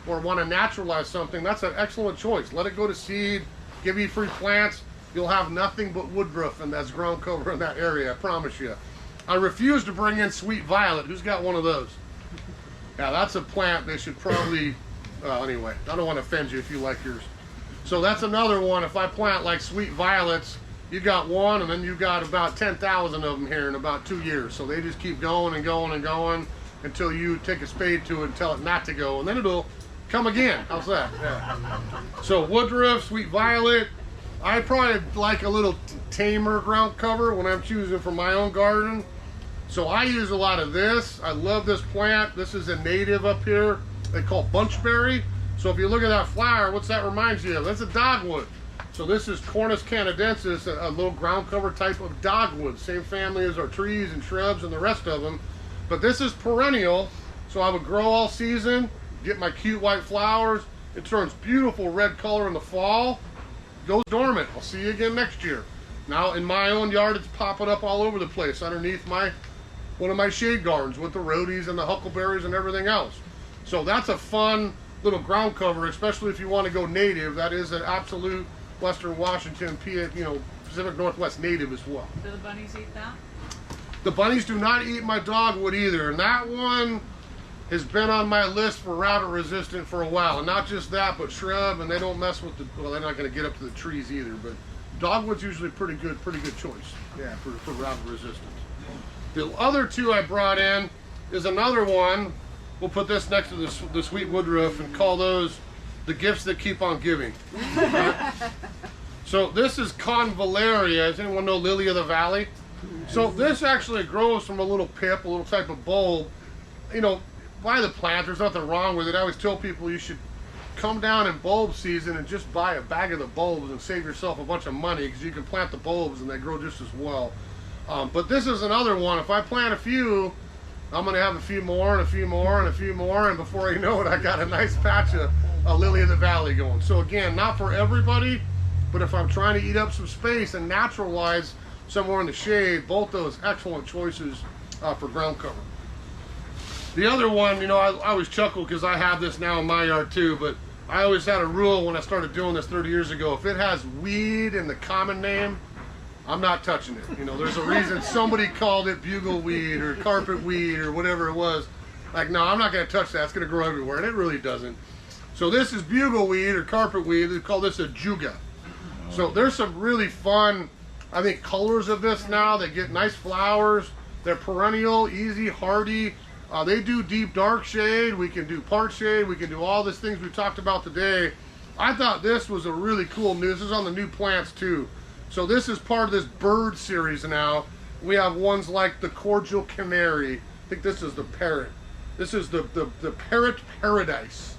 or want to naturalize something, that's an excellent choice. Let it go to seed, give you free plants. You'll have nothing but woodruff and that's ground cover in that area, I promise you. I refuse to bring in sweet violet. Who's got one of those? Yeah, that's a plant they should probably, anyway, I don't want to offend you if you like yours. So that's another one. If I plant like sweet violets, you got one and then you got about 10,000 of them here in about 2 years. So they just keep going and going and going until you take a spade to it and tell it not to go, and then it'll come again. How's that? Yeah. So woodruff, sweet violet. I probably like a little tamer ground cover when I'm choosing for my own garden. So I use a lot of this. I love this plant. This is a native up here. They call bunchberry. So if you look at that flower, what's that reminds you of? That's a dogwood. So this is Cornus canadensis, a little ground cover type of dogwood. Same family as our trees and shrubs and the rest of them. But this is perennial. So I would grow all season, get my cute white flowers. It turns beautiful red color in the fall. Goes dormant. I'll see you again next year. Now in my own yard, it's popping up all over the place underneath one of my shade gardens with the rhodies and the huckleberries and everything else. So that's a fun little ground cover, especially if you want to go native. That is an absolute Western Washington, Pacific Northwest native as well. Do the bunnies eat that? The bunnies do not eat my dogwood either, and that one has been on my list for rabbit resistant for a while. And not just that, but shrub, and they don't mess with well, they're not going to get up to the trees either, but dogwood's usually pretty good choice, yeah, for rabbit resistance. The other two I brought in is another one. We'll put this next to the sweet woodruff and call those the gifts that keep on giving. Right? So this is Convallaria. Does anyone know lily of the valley? So this actually grows from a little pip, a little type of bulb. Buy the plant. There's nothing wrong with it. I always tell people you should come down in bulb season and just buy a bag of the bulbs and save yourself a bunch of money, because you can plant the bulbs and they grow just as well. But this is another one. If I plant a few, I'm going to have a few more and a few more and a few more, and before you know it, I got a nice patch of lily of the valley going. So again, not for everybody, but if I'm trying to eat up some space and naturalize somewhere in the shade, both those excellent choices for ground cover. The other one, I always chuckle because I have this now in my yard too, but I always had a rule when I started doing this 30 years ago. If it has weed in the common name, I'm not touching it. There's a reason somebody called it bugleweed or carpet weed or whatever it was. Like, no, I'm not going to touch that. It's going to grow everywhere, and it really doesn't. So this is bugleweed or carpet weed. They call this a juga. So there's some really fun, I think, colors of this now. They get nice flowers. They're perennial, easy, hardy. They do deep dark shade. We can do part shade. We can do all these things we talked about today. I thought this was a really cool new. This is on the new plants too. So this is part of this bird series now. We have ones like the cordial canary. I think this is the parrot. This is the parrot paradise.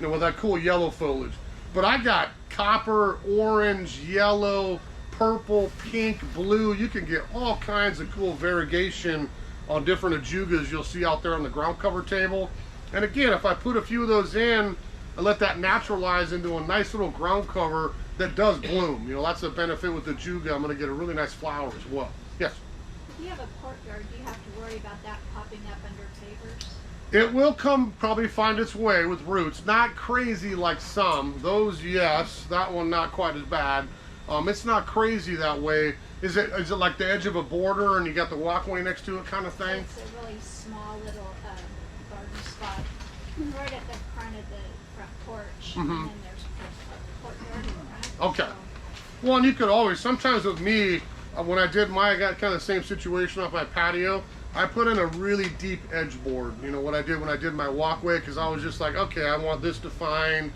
With that cool yellow foliage. But I got copper, orange, yellow, purple, pink, blue. You can get all kinds of cool variegation on different ajugas you'll see out there on the ground cover table. And again, if I put a few of those in and let that naturalize into a nice little ground cover that does bloom, that's the benefit with the ajuga. I'm going to get a really nice flower as well. Yes? If you have a courtyard, do you have to worry about that popping up under pavers? It will probably find its way with roots. Not crazy like some. Those, yes. That one not quite as bad. It's not crazy that way. Is it like the edge of a border and you got the walkway next to it kind of thing? It's a really small little garden spot right at the front of the front porch. And then there's a courtyard in front. Okay. Well, and you could always, sometimes with me, when I got kind of the same situation off my patio, I put in a really deep edge board. What I did when I did my walkway, because I was just like, okay, I want this defined,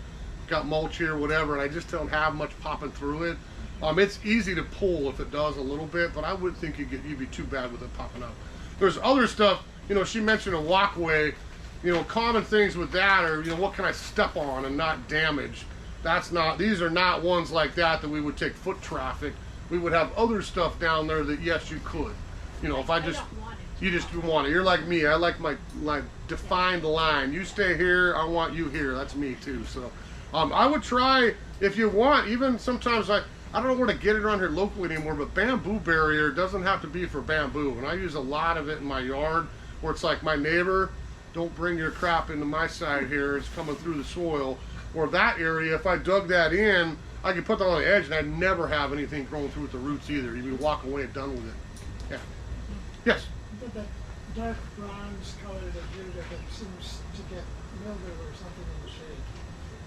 got mulch here, whatever, and I just don't have much popping through it. It's easy to pull if it does a little bit, but I wouldn't think you'd be too bad with it popping up. There's other stuff, she mentioned a walkway. Common things with that are, what can I step on and not damage? These are not ones like that we would take foot traffic. We would have other stuff down there that, yes, you could. If I just, you just want it. You're like me. I like my defined line. You stay here, I want you here. That's me too. So I would try, if you want, even sometimes I don't know where to get it around here locally anymore, but bamboo barrier doesn't have to be for bamboo. And I use a lot of it in my yard where it's like my neighbor don't bring your crap into my side here, it's coming through the soil. Or that area, if I dug that in, I could put that on the edge and I'd never have anything growing through with the roots either. You would walk away and done with it. Yeah. Yes? But that dark bronze color that you're that seems to get mildew or something in the shade.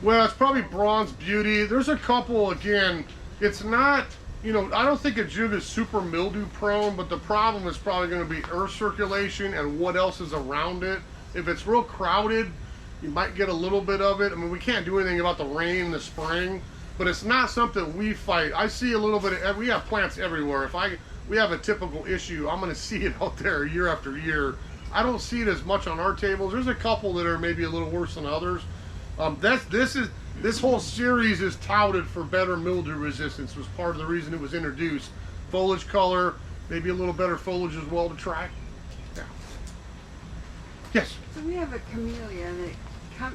Well, it's probably bronze beauty. There's a couple, again, it's not, you know, I don't think a jug is super mildew prone, but the problem is probably going to be earth circulation and what else is around it. If it's real crowded, you might get a little bit of it. I mean, we can't do anything about the rain in the spring, but it's not something we fight. I see a little bit of, we have plants everywhere. If we have a typical issue, I'm going to see it out there year after year. I don't see it as much on our tables. There's a couple that are maybe a little worse than others. This whole series is touted for better mildew resistance, was part of the reason it was introduced. Foliage color, maybe a little better foliage as well to try. Yeah. Yes? So we have a camellia and it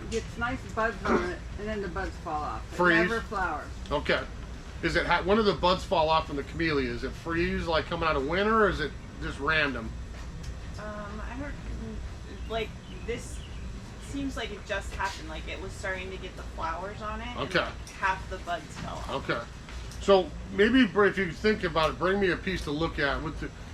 gets nice buds on it and then the buds fall off. It Freeze. never flowers. Okay. Is it, when do the buds fall off from the camellia? Is it freeze like coming out of winter, or is it just random? I heard like this seems like it just happened. Like it was starting to get the flowers on it. Okay. And like half the buds fell off. Okay. So maybe if you think about it, bring me a piece to look at.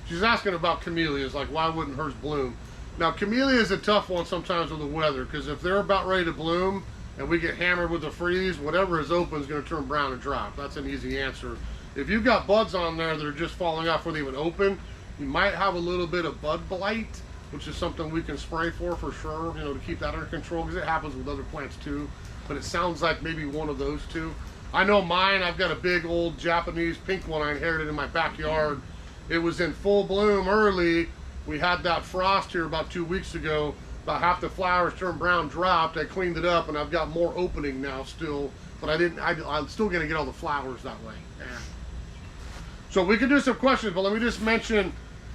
She's asking about camellias, like why wouldn't hers bloom? Now camellia is a tough one sometimes with the weather, because if they're about ready to bloom and we get hammered with the freeze, whatever is open is going to turn brown and drop. That's an easy answer. If you've got buds on there that are just falling off when they even open, you might have a little bit of bud blight, which is something we can spray for sure, you know, to keep that under control, because it happens with other plants too. But it sounds like maybe one of those two. I know mine, I've got a big old Japanese pink one I inherited in my backyard. It was in full bloom early. We had that frost here about 2 weeks ago. About half the flowers turned brown, dropped. I cleaned it up and I've got more opening now still, but I'm still gonna get all the flowers that way. Yeah. So we can do some questions, but let me just mention,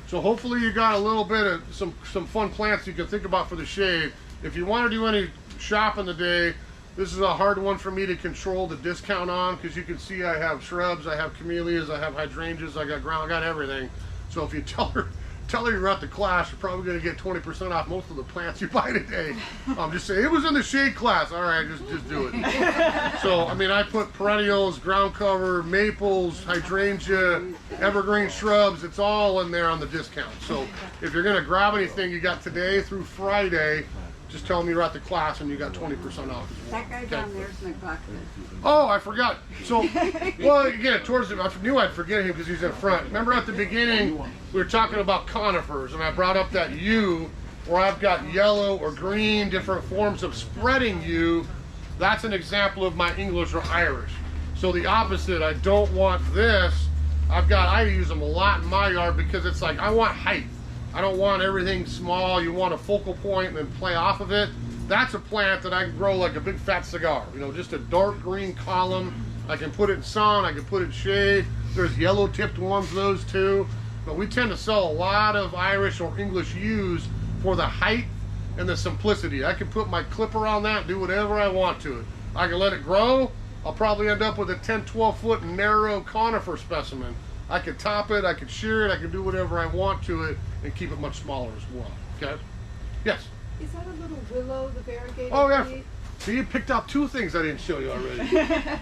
so hopefully you got a little bit of some fun plants you can think about for the shade. If you want to do any shopping today, this is a hard one for me to control the discount on, because you can see I have shrubs, I have camellias, I have hydrangeas, I got everything. So if you tell her you're at the class, you're probably going to get 20% off most of the plants you buy today. Just say, it was in the shade class. All right, just do it. So, I mean, I put perennials, ground cover, maples, hydrangea, evergreen shrubs. It's all in there on the discount. So if you're going to grab anything you got today through Friday, just tell them you're at the class and you got 20% off as well. That guy down there's neglected. Oh, I forgot. So, well, again, I knew I'd forget him because he's in front. Remember at the beginning, we were talking about conifers, and I brought up that yew, where I've got yellow or green, different forms of spreading yew. That's an example of my English or Irish. So the opposite, I don't want this. I use them a lot in my yard because it's like, I want height. I don't want everything small. You want a focal point and then play off of it. That's a plant that I can grow like a big fat cigar. You know, just a dark green column. I can put it in sun, I can put it in shade. There's yellow tipped ones, those too. But we tend to sell a lot of Irish or English yews for the height and the simplicity. I can put my clipper on that and do whatever I want to it. I can let it grow. I'll probably end up with a 10, 12 foot narrow conifer specimen. I could top it, I could shear it, I can do whatever I want to it and keep it much smaller as well. Okay? Yes? Is that a little willow, the variegated Oh, yeah. leaf? So you picked out two things I didn't show you already.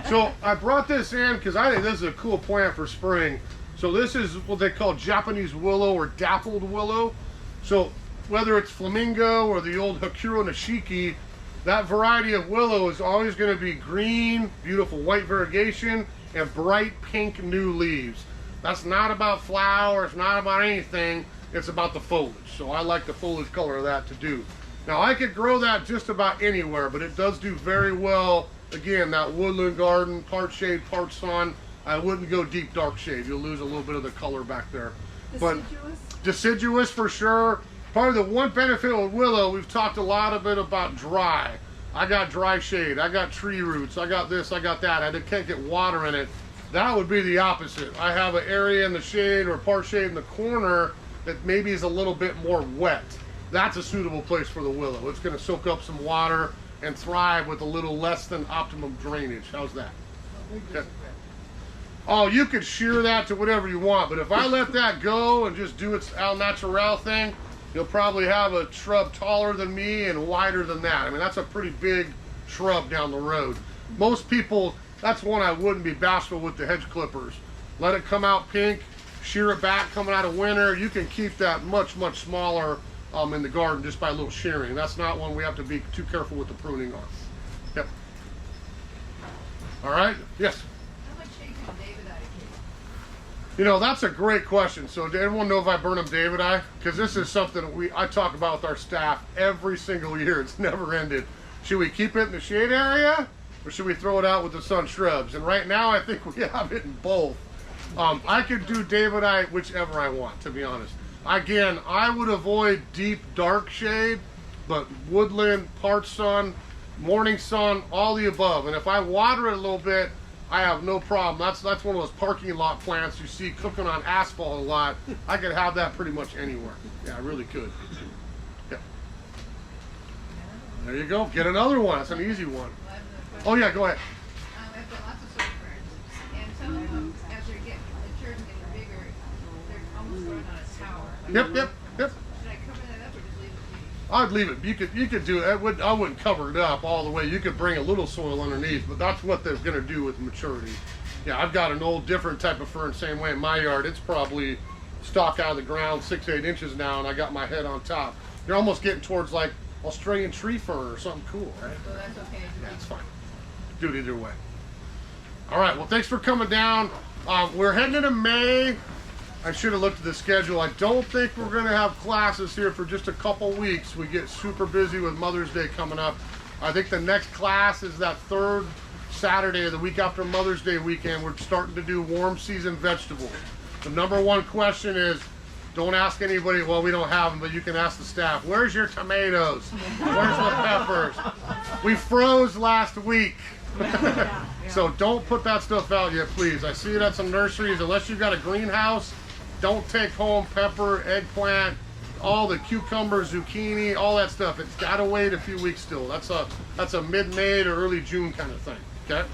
So I brought this in because I think this is a cool plant for spring. So this is what they call Japanese willow or dappled willow. So whether it's flamingo or the old Hakuro Nishiki, that variety of willow is always going to be green, beautiful white variegation, and bright pink new leaves. That's not about flower, it's not about anything, it's about the foliage. So I like the foliage color of that to do. Now I could grow that just about anywhere, but it does do very well, again, that woodland garden, part shade, part sun. I wouldn't go deep dark shade, you'll lose a little bit of the color back there. Deciduous? But deciduous for sure. Probably the one benefit with willow, we've talked a lot about dry. I got dry shade, I got tree roots, I got this, I got that. I can't get water in it. That would be the opposite. I have an area in the shade or part shade in the corner that maybe is a little bit more wet. That's a suitable place for the willow. It's going to soak up some water and thrive with a little less than optimum drainage. How's that? Okay. Oh, you could shear that to whatever you want, but if I let that go and just do its al natural thing, You'll probably have a shrub taller than me and wider than that. I mean, that's a pretty big shrub down the road. Most people, that's one I wouldn't be bashful with the hedge clippers. Let it come out pink, shear it back coming out of winter. You can keep that much, much smaller in the garden just by a little shearing. That's not one we have to be too careful with the pruning on. Yep. All right, yes? How much shade can David I keep? You know, that's a great question. So does everyone know if I burn them David eye? Because this is something I talk about with our staff every single year. It's never ended. Should we keep it in the shade area or should we throw it out with the sun shrubs? And right now I think we have it in both. I could do David eye whichever I want, to be honest. Again, I would avoid deep dark shade, but woodland, part sun, morning sun, all the above. And if I water it a little bit, I have no problem. That's one of those parking lot plants you see cooking on asphalt a lot. I could have that pretty much anywhere. Yeah, I really could. Yeah. There you go. Get another one. That's an easy one. Oh yeah, go ahead. I've got lots of soap ferns, and some of them, as they're getting mature and getting bigger, they're almost growing on a tower. Yep. Should I cover that up or just leave it be? I'd leave it. You could do it. I wouldn't cover it up all the way. You could bring a little soil underneath, but that's what they're going to do with maturity. Yeah, I've got an old different type of fern same way in my yard. It's probably stalk out of the ground 6-8 inches now, and I got my head on top. You're almost getting towards like Australian tree fern or something cool, right? So that's okay. Yeah, it's fine. Do it either way. All right, well, thanks for coming down. We're heading into May. I should have looked at the schedule. I don't think we're going to have classes here for just a couple weeks. We get super busy with Mother's Day coming up. I think the next class is that third Saturday of the week after Mother's Day weekend. We're starting to do warm season vegetables. The number one question is, don't ask anybody, well, we don't have them, but you can ask the staff, where's your tomatoes? Where's the peppers? We froze last week. So don't put that stuff out yet, please. I see it at some nurseries. Unless you've got a greenhouse, don't take home pepper, eggplant, all the cucumber, zucchini, all that stuff. It's got to wait a few weeks still. That's a mid-May to early June kind of thing, okay?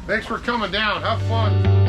Thanks for coming down. Have fun.